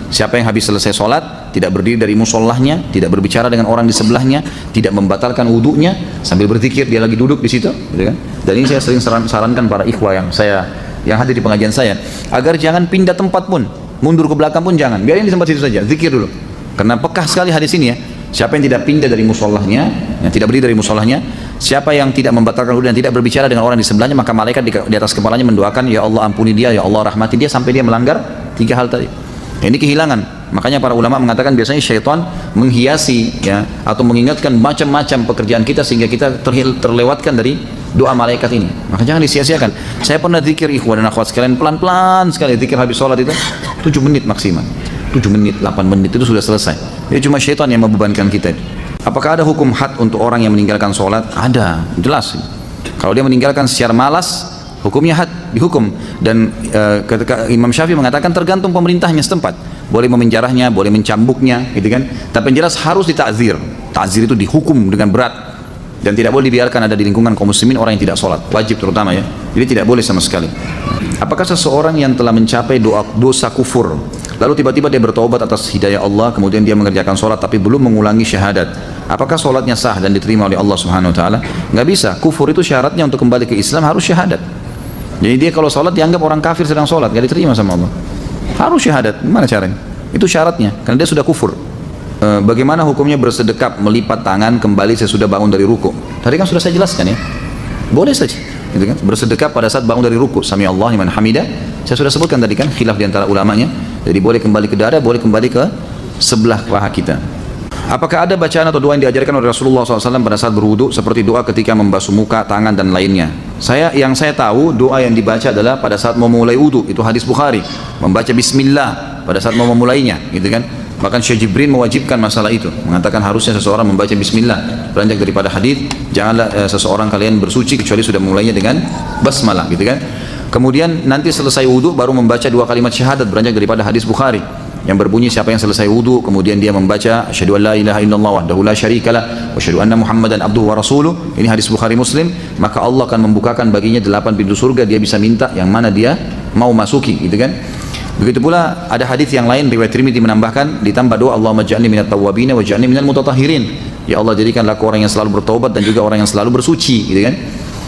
siapa yang habis selesai sholat tidak berdiri dari musolahnya, tidak berbicara dengan orang di sebelahnya, tidak membatalkan wudhunya sambil berzikir, dia lagi duduk di situ, gitu kan? Dan ini saya sering sarankan para ikhwah yang hadir di pengajian saya, agar jangan pindah tempat pun, mundur ke belakang pun jangan, biarin di tempat situ saja, zikir dulu. Karena pekah sekali hadis ini ya, siapa yang tidak pindah dari musolahnya, yang tidak berdiri dari musolahnya, Siapa yang tidak membatalkan wudu dan tidak berbicara dengan orang di sebelahnya, maka malaikat di atas kepalanya mendoakan, ya Allah ampuni dia, ya Allah rahmati dia, sampai dia melanggar 3 hal tadi. Ini kehilangan. Makanya para ulama mengatakan biasanya syaitan menghiasi ya, atau mengingatkan macam-macam pekerjaan kita sehingga kita terlewatkan dari doa malaikat ini. Maka jangan disia-siakan. Saya pernah zikir ikhwan dan akhwat sekalian, pelan-pelan sekali zikir habis sholat itu 7 menit maksimal. 7 menit, 8 menit itu sudah selesai. Jadi cuma syaitan yang membebankan kita. Apakah ada hukum had untuk orang yang meninggalkan sholat? Ada, jelas. Kalau dia meninggalkan secara malas, hukumnya had, dihukum. Dan ketika Imam Syafi'i mengatakan tergantung pemerintahnya setempat. Boleh memenjarahnya, boleh mencambuknya, gitu kan. Tapi yang jelas harus ditakzir. Takzir itu dihukum dengan berat. Dan tidak boleh dibiarkan ada di lingkungan kaum muslimin orang yang tidak sholat. Wajib terutama ya. Jadi tidak boleh sama sekali. Apakah seseorang yang telah mencapai dosa kufur, lalu tiba-tiba dia bertobat atas hidayah Allah, kemudian dia mengerjakan sholat tapi belum mengulangi syahadat, apakah sholatnya sah dan diterima oleh Allah Subhanahu Wa Taala? Nggak bisa. Kufur itu syaratnya untuk kembali ke Islam harus syahadat. Jadi dia kalau sholat dianggap orang kafir sedang sholat, nggak diterima sama Allah. Harus syahadat. Gimana caranya? Itu syaratnya, karena dia sudah kufur. Bagaimana hukumnya bersedekap melipat tangan kembali sesudah bangun dari ruku? Tadi kan sudah saya jelaskan ya. Boleh saja. Gitu kan? Bersedekap pada saat bangun dari ruku, sami Allah liman hamidah. Saya sudah sebutkan tadi kan khilaf di antara ulamanya. Jadi boleh kembali ke dada, boleh kembali ke sebelah paha kita. Apakah ada bacaan atau doa yang diajarkan oleh Rasulullah SAW pada saat berwudu seperti doa ketika membasuh muka, tangan dan lainnya? Yang saya tahu doa yang dibaca adalah pada saat mau mulai wudu, itu hadis Bukhari, membaca Bismillah pada saat mau memulainya, gitu kan? Bahkan Syekh Jibril mewajibkan masalah itu, mengatakan harusnya seseorang membaca Bismillah. Beranjak daripada hadis, janganlah seseorang kalian bersuci kecuali sudah memulainya dengan basmalah, gitu kan? Kemudian nanti selesai wudu baru membaca 2 kalimat syahadat, beranjak daripada hadis Bukhari yang berbunyi siapa yang selesai wudu kemudian dia membaca asyhadu an la ilaha illallah wahdahu la syarikalah wa asyhadu anna muhammadan abduhu wa rasuluh, ini hadis Bukhari Muslim, maka Allah akan membukakan baginya 8 pintu surga, dia bisa minta yang mana dia mau masuki, gitu kan? Begitu pula ada hadis yang lain riwayat Tirmidzi menambahkan ditambah doa Allahumma ja'alni minat tawwabin wa ja'alni minal mutatahhirin, ya Allah jadikanlah aku orang yang selalu bertaubat dan juga orang yang selalu bersuci, gitu kan?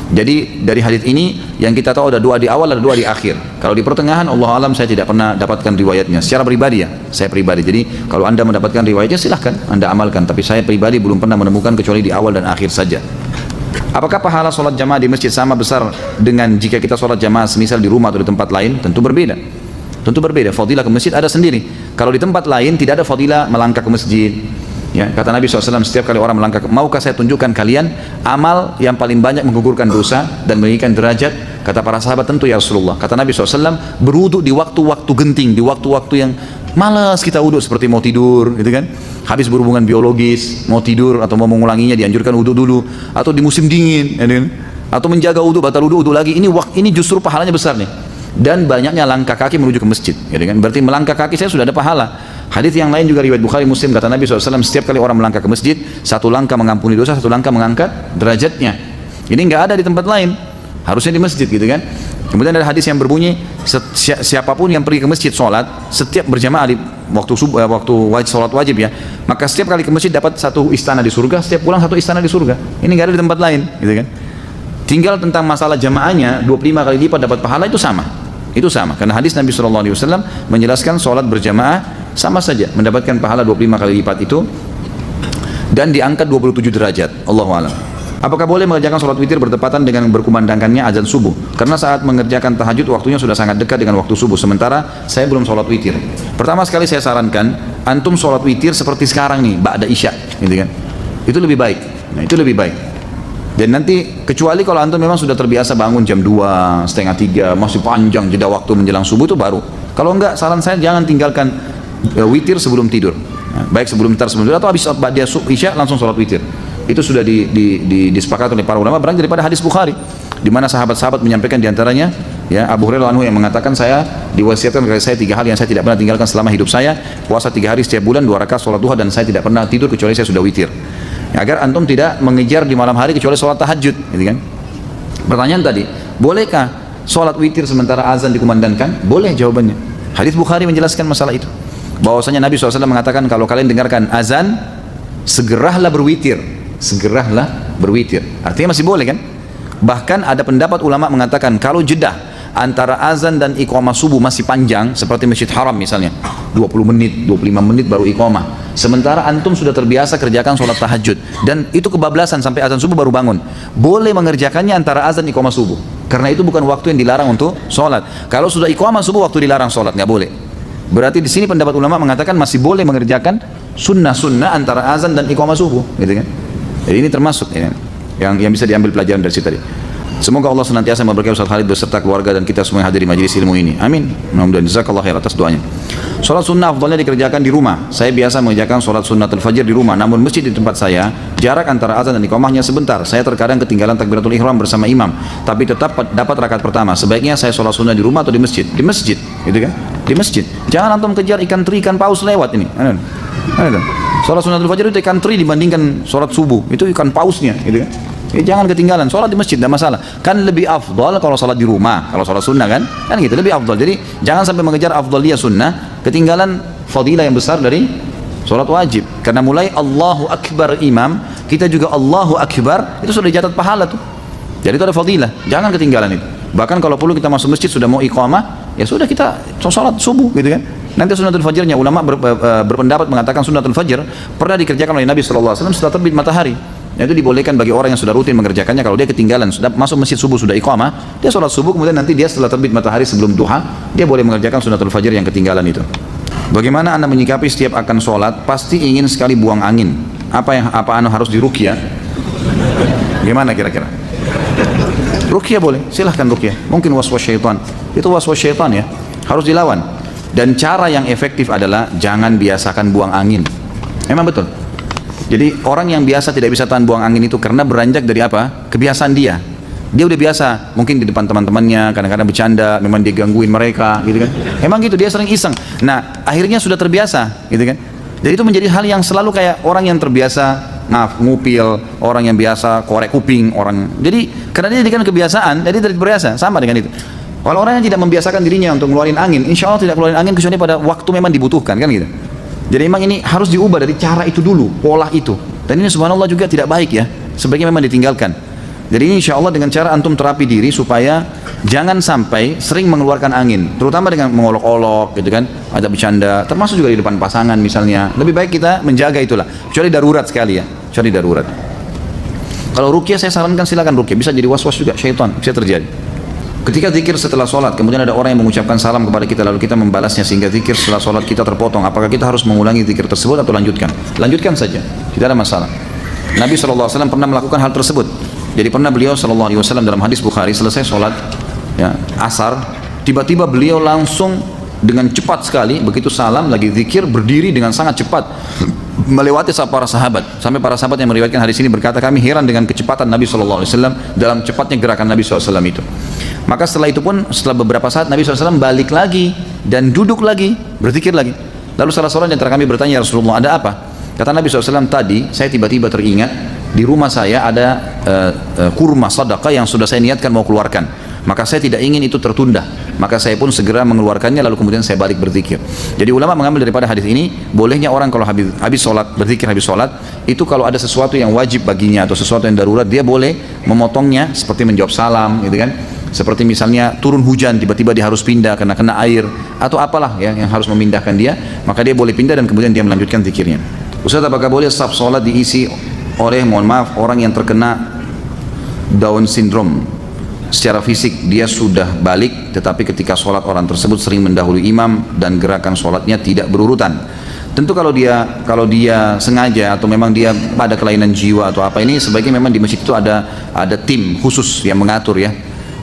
Jadi dari hadis ini yang kita tahu ada doa di awal, ada doa di akhir. Kalau di pertengahan Allah alam saya tidak pernah dapatkan riwayatnya. Secara pribadi ya, saya pribadi. Jadi kalau Anda mendapatkan riwayatnya silahkan Anda amalkan. Tapi saya pribadi belum pernah menemukan kecuali di awal dan akhir saja. Apakah pahala sholat jamaah di masjid sama besar dengan jika kita sholat jamaah semisal di rumah atau di tempat lain? Tentu berbeda. Tentu berbeda. Fadilah ke masjid ada sendiri. Kalau di tempat lain tidak ada fadilah melangkah ke masjid. Ya, kata Nabi SAW, setiap kali orang melangkah, maukah saya tunjukkan kalian amal yang paling banyak menggugurkan dosa dan meninggikan derajat? Kata para sahabat, tentu ya Rasulullah. Kata Nabi SAW, berwudu di waktu-waktu genting, di waktu-waktu yang malas kita wudu, seperti mau tidur, gitu kan? Habis berhubungan biologis, mau tidur atau mau mengulanginya, dianjurkan wudu dulu. Atau di musim dingin, ya kan? Atau menjaga wudu, batal wudu lagi. Ini justru pahalanya besar nih. Dan banyaknya langkah kaki menuju ke masjid, ya kan? Berarti melangkah kaki saya sudah ada pahala. Hadis yang lain juga riwayat Bukhari Muslim, kata Nabi SAW, setiap kali orang melangkah ke masjid, 1 langkah mengampuni dosa, 1 langkah mengangkat derajatnya. Ini nggak ada di tempat lain, harusnya di masjid, gitu kan? Kemudian ada hadis yang berbunyi, siapapun yang pergi ke masjid sholat, setiap berjamaah di waktu sholat wajib ya, maka setiap kali ke masjid dapat 1 istana di surga, setiap pulang 1 istana di surga. Ini nggak ada di tempat lain, gitu kan? Tinggal tentang masalah jamaahnya, 25 kali lipat dapat pahala, itu sama. Itu sama, karena hadis Nabi SAW menjelaskan sholat berjamaah sama saja mendapatkan pahala 25 kali lipat itu dan diangkat 27 derajat. Allahu a'lam. Apakah boleh mengerjakan sholat witir bertepatan dengan berkumandangkannya azan subuh? Karena saat mengerjakan tahajud waktunya sudah sangat dekat dengan waktu subuh, sementara saya belum sholat witir. Pertama sekali saya sarankan antum sholat witir seperti sekarang nih, ba'da isya, gitu kan? Itu lebih baik. Nah, itu lebih baik. Dan nanti kecuali kalau antum memang sudah terbiasa bangun jam 2, setengah 3, masih panjang jeda waktu menjelang subuh, itu baru. Kalau enggak, saran saya jangan tinggalkan witir sebelum tidur. Nah, baik sebelum tidur atau habis dia isya langsung sholat witir. Itu sudah disepakati oleh para ulama, berangkat daripada hadis Bukhari, di mana sahabat-sahabat menyampaikan diantaranya ya Abu Hurairah anhu yang mengatakan, saya diwasiatkan kepada saya 3 hal yang saya tidak pernah tinggalkan selama hidup saya, puasa 3 hari setiap bulan, 2 rakaat sholat duha, dan saya tidak pernah tidur kecuali saya sudah witir. Ya, agar antum tidak mengejar di malam hari kecuali sholat tahajud, gitu kan? Pertanyaan tadi, bolehkah sholat witir sementara azan dikumandangkan? Boleh jawabannya. Hadis Bukhari menjelaskan masalah itu. Bahwasanya Nabi SAW mengatakan kalau kalian dengarkan azan, segeralah berwitir. Segeralah berwitir. Artinya masih boleh kan? Bahkan ada pendapat ulama mengatakan kalau jeda antara azan dan iqamah subuh masih panjang, seperti Masjid Haram misalnya, 20 menit, 25 menit baru iqamah. Sementara antum sudah terbiasa kerjakan sholat tahajud dan itu kebablasan sampai azan subuh baru bangun. Boleh mengerjakannya antara azan iqamah subuh. Karena itu bukan waktu yang dilarang untuk sholat. Kalau sudah iqamah subuh waktu dilarang sholat, nggak boleh. Berarti di sini pendapat ulama mengatakan masih boleh mengerjakan sunnah-sunnah antara azan dan iqamah subuh, gitu kan? Jadi ini termasuk ya, yang bisa diambil pelajaran dari situ tadi. Semoga Allah senantiasa memberkahi Ustaz Khalid beserta keluarga dan kita semua yang hadir di majelis ilmu ini. Amin. Mudah-mudahan jazakallahu khair atas doanya. Sholat sunnah afdalnya dikerjakan di rumah. Saya biasa mengerjakan sholat sunnatul fajr di rumah. Namun masjid di tempat saya jarak antara azan dan iqamahnya sebentar. Saya terkadang ketinggalan takbiratul ihram bersama imam, tapi tetap dapat rakaat pertama. Sebaiknya saya sholat sunnah di rumah atau di masjid? Di masjid, gitu kan? Di masjid. Jangan antum kejar ikan teri, ikan paus lewat ini. Sholat sunnatul fajr itu ikan teri dibandingkan sholat subuh. Itu ikan pausnya, gitu kan? Jangan ketinggalan, sholat di masjid tidak masalah. Kan lebih afdal kalau sholat di rumah, kalau sholat sunnah kan gitu lebih afdal. Jadi jangan sampai mengejar afdaliyah sunnah, ketinggalan fadilah yang besar dari sholat wajib. Karena mulai Allahu Akbar imam, kita juga Allahu Akbar, itu sudah dicatat pahala tuh. Jadi itu ada fadilah, jangan ketinggalan itu. Bahkan kalau perlu kita masuk masjid sudah mau iqamah, ya sudah kita sholat subuh, gitu kan. Nanti sunnatul fajrnya ulama berpendapat mengatakan sunnatul fajr pernah dikerjakan oleh Nabi SAW setelah terbit matahari. Itu dibolehkan bagi orang yang sudah rutin mengerjakannya. Kalau dia ketinggalan, sudah masuk masjid subuh, sudah iqamah, dia sholat subuh, kemudian nanti dia setelah terbit matahari sebelum duha, dia boleh mengerjakan sunnatul fajr yang ketinggalan itu. Bagaimana anda menyikapi setiap akan sholat pasti ingin sekali buang angin? Apa anda harus diruqyah? Gimana kira-kira? Ruqyah boleh, silahkan ruqyah. Mungkin waswas syaitan, itu waswas syaitan ya, harus dilawan. Dan cara yang efektif adalah jangan biasakan buang angin. Memang betul. Jadi orang yang biasa tidak bisa tahan buang angin itu karena beranjak dari apa? Kebiasaan dia. Dia udah biasa, mungkin di depan teman-temannya, kadang-kadang bercanda, memang dia gangguin mereka, gitu kan? Emang gitu, dia sering iseng. Nah, akhirnya sudah terbiasa, gitu kan? Jadi itu menjadi hal yang selalu kayak orang yang terbiasa ngupil, orang yang biasa korek kuping, Jadi karena dia jadikan kebiasaan, jadi terbiasa, sama dengan itu. Kalau orang yang tidak membiasakan dirinya untuk ngeluarin angin, insya Allah tidak keluarin angin kecuali pada waktu memang dibutuhkan, kan gitu. Jadi memang ini harus diubah dari cara itu dulu, pola itu. Dan ini subhanallah juga tidak baik ya, sebaiknya memang ditinggalkan. Jadi ini insya Allah dengan cara antum terapi diri supaya jangan sampai sering mengeluarkan angin, terutama dengan mengolok-olok, gitu kan, ada bercanda, termasuk juga di depan pasangan misalnya. Lebih baik kita menjaga itulah, kecuali darurat sekali ya, kecuali darurat. Kalau ruqyah saya sarankan silakan ruqyah, bisa jadi was-was juga syaitan, bisa terjadi. Ketika zikir setelah sholat, kemudian ada orang yang mengucapkan salam kepada kita, lalu kita membalasnya sehingga zikir setelah sholat kita terpotong. Apakah kita harus mengulangi zikir tersebut atau lanjutkan? Lanjutkan saja, tidak ada masalah. Nabi SAW pernah melakukan hal tersebut. Jadi pernah beliau SAW dalam hadis Bukhari selesai sholat ya, asar, tiba-tiba beliau langsung dengan cepat sekali, begitu salam lagi zikir, berdiri dengan sangat cepat melewati para sahabat. Sampai para sahabat yang meriwayatkan hadis ini berkata, kami heran dengan kecepatan Nabi SAW dalam cepatnya gerakan Nabi SAW itu. Maka setelah itu pun, setelah beberapa saat Nabi SAW balik lagi dan duduk lagi, berzikir lagi. Lalu salah seorang di antara kami bertanya, ya Rasulullah, ada apa? Kata Nabi SAW, tadi saya tiba-tiba teringat di rumah saya ada kurma sadaqah yang sudah saya niatkan mau keluarkan. Maka saya tidak ingin itu tertunda. Maka saya pun segera mengeluarkannya, lalu kemudian saya balik berzikir. Jadi ulama mengambil daripada hadis ini, bolehnya orang kalau habis sholat, berzikir habis sholat, itu kalau ada sesuatu yang wajib baginya atau sesuatu yang darurat, dia boleh memotongnya seperti menjawab salam, gitu kan. Seperti misalnya turun hujan, tiba-tiba dia harus pindah karena kena air atau apalah ya yang harus memindahkan dia, maka dia boleh pindah dan kemudian dia melanjutkan zikirnya. Ustaz, apakah boleh saf sholat diisi oleh, mohon maaf, orang yang terkena Down syndrome? Secara fisik dia sudah balik, tetapi ketika sholat orang tersebut sering mendahului imam dan gerakan sholatnya tidak berurutan. Tentu kalau dia sengaja atau memang dia pada kelainan jiwa atau apa, ini sebaiknya memang di masjid itu ada tim khusus yang mengatur ya.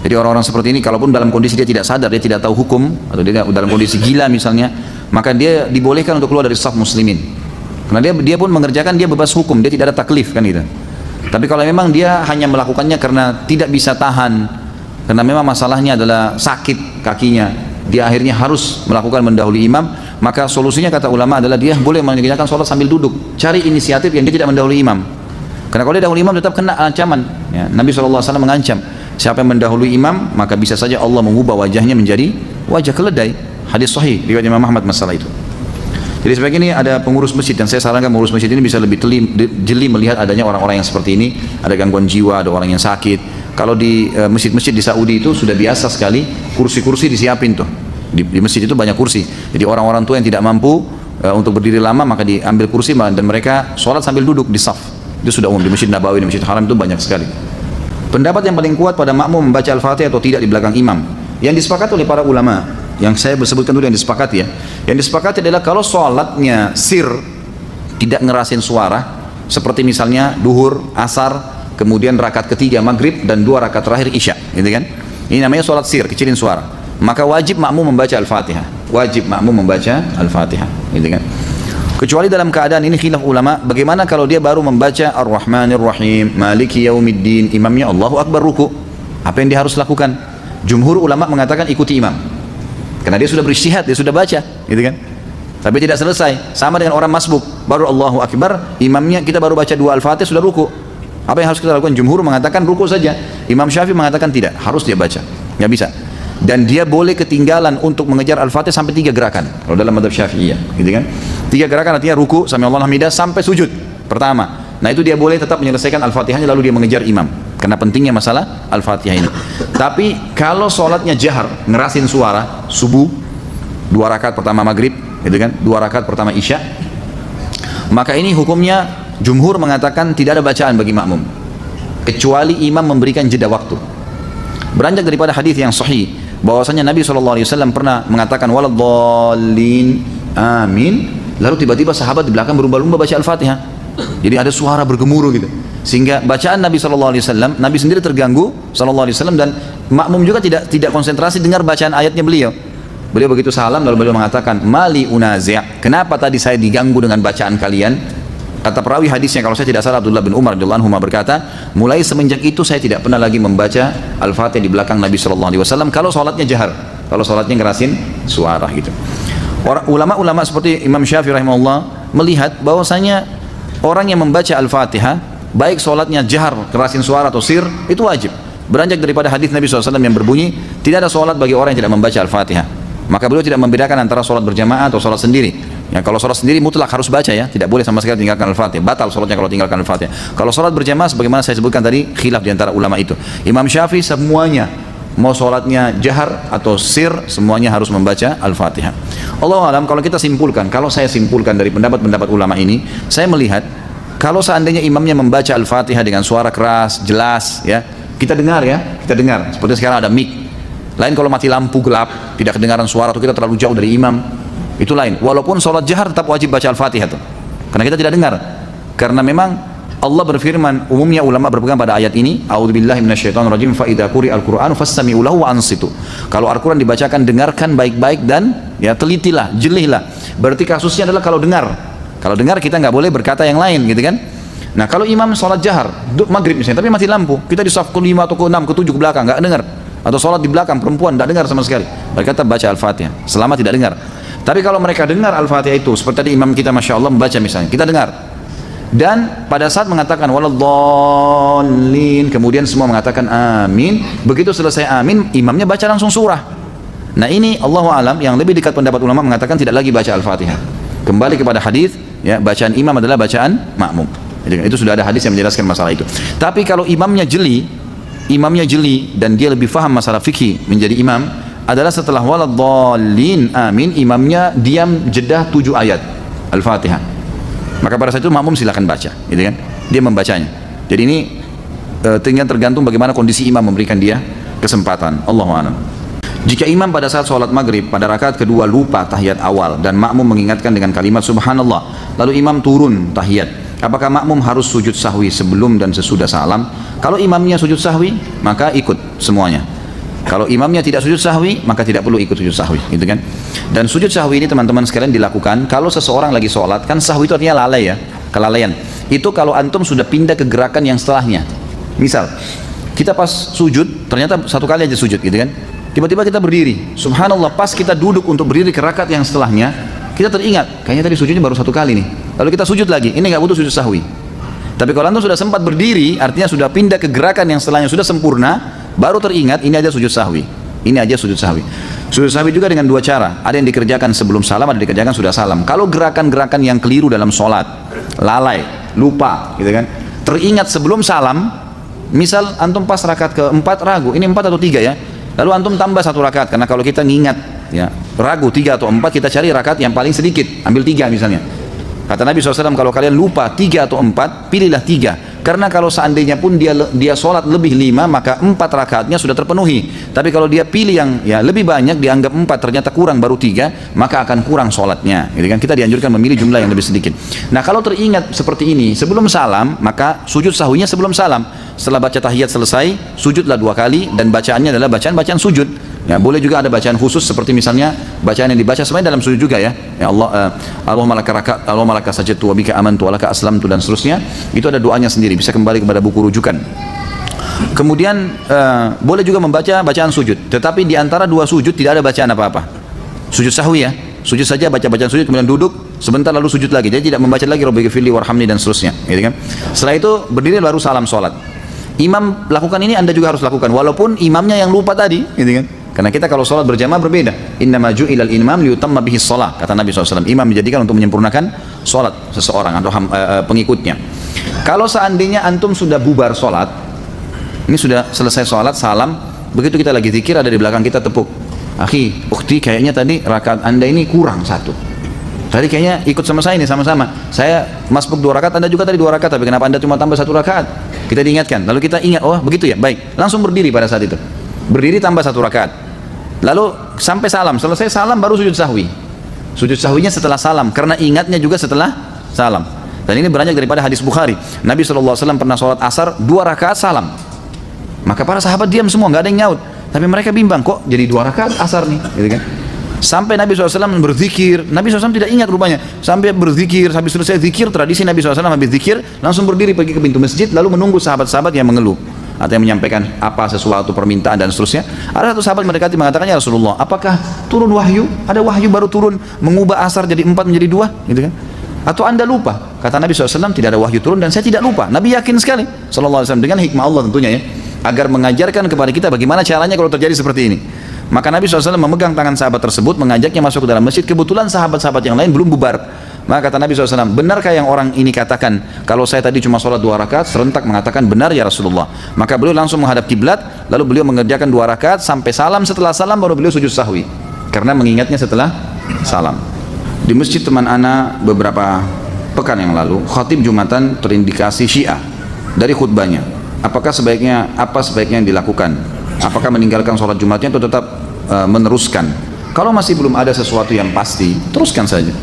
Jadi orang-orang seperti ini, kalaupun dalam kondisi dia tidak sadar, dia tidak tahu hukum, atau dia dalam kondisi gila misalnya, maka dia dibolehkan untuk keluar dari saf muslimin. Karena dia pun mengerjakan, dia bebas hukum, dia tidak ada taklif kan gitu. Tapi kalau memang dia hanya melakukannya karena tidak bisa tahan, karena memang masalahnya adalah sakit kakinya, dia akhirnya harus melakukan mendahului imam, maka solusinya kata ulama adalah dia boleh mengerjakan sholat sambil duduk. Cari inisiatif yang dia tidak mendahului imam. Karena kalau dia dahului imam tetap kena ancaman. Ya, Nabi SAW mengancam, siapa yang mendahului imam, maka bisa saja Allah mengubah wajahnya menjadi wajah keledai. Hadis sahih riwayat Imam Ahmad masalah itu. Jadi sebaiknya ini ada pengurus masjid, dan saya sarankan pengurus masjid ini bisa lebih jeli melihat adanya orang-orang yang seperti ini, ada gangguan jiwa, ada orang yang sakit. Kalau di masjid-masjid di Saudi itu sudah biasa sekali kursi-kursi disiapin tuh. Di masjid itu banyak kursi. Jadi orang-orang tua yang tidak mampu untuk berdiri lama maka diambil kursi dan mereka sholat sambil duduk di saf. Itu sudah umum di Masjid Nabawi, di Masjid Haram itu banyak sekali. Pendapat yang paling kuat pada makmum membaca Al-Fatihah atau tidak di belakang imam, yang disepakati oleh para ulama, yang saya sebutkan dulu yang disepakati ya. Yang disepakati adalah kalau sholatnya sir, tidak ngerasin suara, seperti misalnya duhur, asar, kemudian rakaat ketiga maghrib dan 2 rakaat terakhir isya, gitu kan? Ini namanya sholat sir, kecilin suara. Maka wajib makmum membaca Al-Fatihah. Wajib makmum membaca Al-Fatihah, gitu kan? Kecuali dalam keadaan ini khilaf ulama, bagaimana kalau dia baru membaca Ar-Rahmanir Rahim, Maliki Yaumiddin, imamnya Allahu Akbar ruku. Apa yang dia harus lakukan? Jumhur ulama mengatakan ikuti imam. Karena dia sudah berijtihad, dia sudah baca, gitu kan? Tapi tidak selesai. Sama dengan orang masbuk, baru Allahu Akbar, imamnya kita baru baca 2 Al-Fatihah sudah ruku. Apa yang harus kita lakukan? Jumhur mengatakan ruku saja. Imam Syafi'i mengatakan tidak, harus dia baca. Nggak bisa. Dan dia boleh ketinggalan untuk mengejar Al-Fatihah sampai 3 gerakan. Kalau dalam mazhab Syafi'iyah, gitu kan? 3 gerakan artinya ruku, sami Allahu hamidah sampai sujud pertama. Nah itu dia boleh tetap menyelesaikan Al-Fatihahnya lalu dia mengejar imam. Karena pentingnya masalah Al-Fatihah ini. Tapi kalau sholatnya jahar, ngerasin suara, subuh 2 rakaat pertama maghrib, gitu kan? 2 rakaat pertama isya, maka ini hukumnya jumhur mengatakan tidak ada bacaan bagi makmum, kecuali imam memberikan jeda waktu. Beranjak daripada hadis yang sahih bahwasanya Nabi SAW pernah mengatakan waladhdallin amin, lalu tiba-tiba sahabat di belakang berlumba-lumba baca Al-Fatihah. Jadi ada suara bergemuruh gitu, sehingga bacaan Nabi SAW, Nabi sendiri terganggu SAW, dan makmum juga tidak konsentrasi dengar bacaan ayatnya beliau. Beliau begitu salam lalu beliau mengatakan mali unazi', kenapa tadi saya diganggu dengan bacaan kalian? Kata perawi hadisnya, kalau saya tidak salah, Abdullah bin Umar radhiyallahu anhu berkata, mulai semenjak itu saya tidak pernah lagi membaca Al-Fatihah di belakang Nabi SAW kalau sholatnya jahar, kalau sholatnya ngerasin suara gitu. Ulama-ulama seperti Imam Syafi'i rahimahullah melihat bahwasanya orang yang membaca Al-Fatihah, baik sholatnya jahar, kerasin suara atau sir, itu wajib. Beranjak daripada hadis Nabi SAW yang berbunyi, tidak ada sholat bagi orang yang tidak membaca Al-Fatihah. Maka beliau tidak membedakan antara sholat berjamaah atau sholat sendiri. Ya, kalau sholat sendiri mutlak harus baca ya, tidak boleh sama sekali tinggalkan Al-Fatihah, batal sholatnya kalau tinggalkan Al-Fatihah. Kalau sholat berjamaah sebagaimana saya sebutkan tadi, khilaf di antara ulama itu. Imam Syafi'i semuanya, mau sholatnya jahar atau sir, semuanya harus membaca Al-Fatihah. Allahu a'lam. Kalau kita simpulkan, kalau saya simpulkan dari pendapat-pendapat ulama ini, saya melihat kalau seandainya imamnya membaca Al-Fatihah dengan suara keras, jelas, ya, kita dengar ya, kita dengar. Seperti sekarang ada mic. Lain kalau mati lampu gelap, tidak kedengaran suara atau kita terlalu jauh dari imam, itu lain. Walaupun sholat jahar tetap wajib baca Al-Fatihah tuh, karena kita tidak dengar. Karena memang Allah berfirman, umumnya ulama berpegang pada ayat ini, a'udzubillahi minasyaitonirrajim, fa idza quri'al qur'anu fastami'u lahu wa ansitu. Kalau Al-Qur'an dibacakan, dengarkan baik-baik dan ya telitilah, jelihlah. Berarti kasusnya adalah kalau dengar. Kalau dengar kita nggak boleh berkata yang lain, gitu kan? Nah kalau imam sholat jahar, maghrib misalnya, tapi mati lampu, kita di saf ke-5 atau ke-6, ke-7 ke belakang, nggak dengar. Atau sholat di belakang perempuan tidak dengar sama sekali, mereka tetap baca Al-Fatihah selama tidak dengar. Tapi kalau mereka dengar Al-Fatihah itu seperti tadi imam kita Masya Allah membaca misalnya, kita dengar, dan pada saat mengatakan waladhdallin, kemudian semua mengatakan amin, begitu selesai amin, imamnya baca langsung surah. Nah ini Allahu alam, yang lebih dekat pendapat ulama mengatakan tidak lagi baca Al-Fatihah, kembali kepada hadis ya, bacaan imam adalah bacaan makmum. Itu sudah ada hadis yang menjelaskan masalah itu. Tapi kalau imamnya jeli dan dia lebih faham masalah fikih menjadi imam, adalah setelah waladhdallin amin, imamnya diam jeda 7 ayat Al-Fatihah, maka pada saat itu makmum silakan baca, gitu kan, dia membacanya. Jadi ini tinggal tergantung bagaimana kondisi imam memberikan dia kesempatan. Allahu a'lam. Jika imam pada saat sholat maghrib pada rakaat kedua lupa tahiyat awal dan makmum mengingatkan dengan kalimat subhanallah, lalu imam turun tahiyat, apakah makmum harus sujud sahwi sebelum dan sesudah salam? Kalau imamnya sujud sahwi, maka ikut semuanya. Kalau imamnya tidak sujud sahwi, maka tidak perlu ikut sujud sahwi, gitu kan? Dan sujud sahwi ini teman-teman sekalian dilakukan kalau seseorang lagi sholat, kan sahwi itu artinya lalai ya, kelalaian. Itu kalau antum sudah pindah ke gerakan yang setelahnya. Misal, kita pas sujud, ternyata satu kali aja sujud, gitu kan? Tiba-tiba kita berdiri, subhanallah, pas kita duduk untuk berdiri ke rakaat yang setelahnya, kita teringat, kayaknya tadi sujudnya baru satu kali nih. Lalu kita sujud lagi, ini nggak butuh sujud sahwi. Tapi kalau antum sudah sempat berdiri, artinya sudah pindah ke gerakan yang setelahnya, sudah sempurna, baru teringat, ini aja sujud sahwi. Ini aja sujud sahwi. Sujud sahwi juga dengan 2 cara. Ada yang dikerjakan sebelum salam, ada yang dikerjakan sudah salam. Kalau gerakan-gerakan yang keliru dalam sholat, lalai, lupa, gitu kan, teringat sebelum salam, misal antum pas rakaat ke-4 ragu, ini 4 atau 3 ya, lalu antum tambah 1 rakaat, karena kalau kita ngingat ya, ragu 3 atau 4, kita cari rakaat yang paling sedikit, ambil 3 misalnya. Kata Nabi SAW, kalau kalian lupa 3 atau 4, pilihlah 3. Karena kalau seandainya pun dia sholat lebih 5, maka 4 rakaatnya sudah terpenuhi. Tapi kalau dia pilih yang ya lebih banyak, dianggap 4, ternyata kurang baru 3, maka akan kurang sholatnya. Gitu kan? Kita dianjurkan memilih jumlah yang lebih sedikit. Nah, kalau teringat seperti ini, sebelum salam, maka sujud sahwinya sebelum salam. Setelah baca tahiyat selesai, sujudlah 2 kali, dan bacaannya adalah bacaan sujud. Ya, boleh juga ada bacaan khusus seperti misalnya bacaan yang dibaca sebenarnya dalam sujud juga ya. Ya Allah, Allahumma laka sajadtu wa bika amantu wa laka aslamtu dan seterusnya. Itu ada doanya sendiri, bisa kembali kepada buku rujukan. Kemudian boleh juga membaca bacaan sujud, tetapi di antara 2 sujud tidak ada bacaan apa-apa. Sujud sahwi ya, sujud saja, baca bacaan sujud, kemudian duduk sebentar lalu sujud lagi. Jadi tidak membaca lagi Rabbighfirli warhamni dan seterusnya, gitu kan. Setelah itu berdiri baru salam sholat. Imam lakukan ini, Anda juga harus lakukan walaupun imamnya yang lupa tadi, gitu kan. Karena kita kalau sholat berjamaah berbeda. Innama ju'ilal imam liyutamma bihi shalah, kata Nabi SAW. Imam dijadikan untuk menyempurnakan sholat seseorang atau pengikutnya. Kalau seandainya antum sudah bubar sholat, ini sudah selesai sholat, salam, begitu kita lagi zikir, ada di belakang kita tepuk. Akhi, ukhti, kayaknya tadi rakaat Anda ini kurang 1. Tadi kayaknya ikut sama saya ini, sama-sama. Saya masbuk 2 rakaat, Anda juga tadi 2 rakaat, tapi kenapa Anda cuma tambah 1 rakaat? Kita diingatkan. Lalu kita ingat, oh begitu ya, baik. Langsung berdiri pada saat itu. Berdiri tambah 1 rakaat. Lalu sampai salam, selesai salam baru sujud sahwi. Sujud sahwinya setelah salam, karena ingatnya juga setelah salam. Dan ini beranjak daripada hadis Bukhari. Nabi SAW pernah sholat asar 2 rakaat salam. Maka para sahabat diam semua, nggak ada yang nyaut. Tapi mereka bimbang, kok jadi 2 rakaat asar nih, gitu kan? Sampai Nabi SAW berzikir, Nabi SAW tidak ingat rupanya. Sampai berzikir, habis selesai zikir, tradisi Nabi SAW habis zikir, langsung berdiri pergi ke pintu masjid, lalu menunggu sahabat-sahabat yang mengeluh atau yang menyampaikan apa sesuatu permintaan dan seterusnya. Ada satu sahabat mendekati mengatakan, ya Rasulullah, apakah turun wahyu? Ada wahyu baru turun mengubah asar jadi 4 menjadi 2, gitu kan? Atau Anda lupa? Kata Nabi SAW, tidak ada wahyu turun dan saya tidak lupa. Nabi yakin sekali SAW dengan hikmah Allah tentunya ya, agar mengajarkan kepada kita bagaimana caranya kalau terjadi seperti ini. Maka Nabi SAW memegang tangan sahabat tersebut, mengajaknya masuk ke dalam masjid. Kebetulan sahabat-sahabat yang lain belum bubar. Maka kata Nabi SAW, benarkah yang orang ini katakan, kalau saya tadi cuma sholat 2 rakaat, serentak mengatakan benar ya Rasulullah. Maka beliau langsung menghadap kiblat, lalu beliau mengerjakan 2 rakaat sampai salam. Setelah salam baru beliau sujud sahwi, karena mengingatnya setelah salam. Di masjid teman ana beberapa pekan yang lalu, khatib Jumatan terindikasi Syiah dari khutbahnya. Apa sebaiknya yang dilakukan? Apakah meninggalkan sholat Jumatnya atau tetap meneruskan? Kalau masih belum ada sesuatu yang pasti, teruskan saja.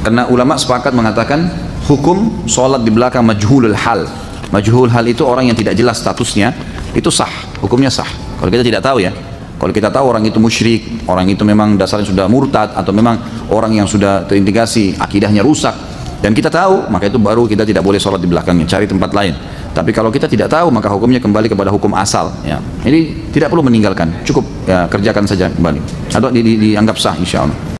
Karena ulama sepakat mengatakan hukum sholat di belakang majhulul hal. Majhulul hal itu orang yang tidak jelas statusnya, itu sah, hukumnya sah. Kalau kita tidak tahu ya, kalau kita tahu orang itu musyrik, orang itu memang dasarnya sudah murtad, atau memang orang yang sudah terindikasi akidahnya rusak, dan kita tahu, maka itu baru kita tidak boleh sholat di belakangnya, cari tempat lain. Tapi kalau kita tidak tahu, maka hukumnya kembali kepada hukum asal ya. Jadi tidak perlu meninggalkan, cukup ya, kerjakan saja kembali, atau dianggap sah insya Allah.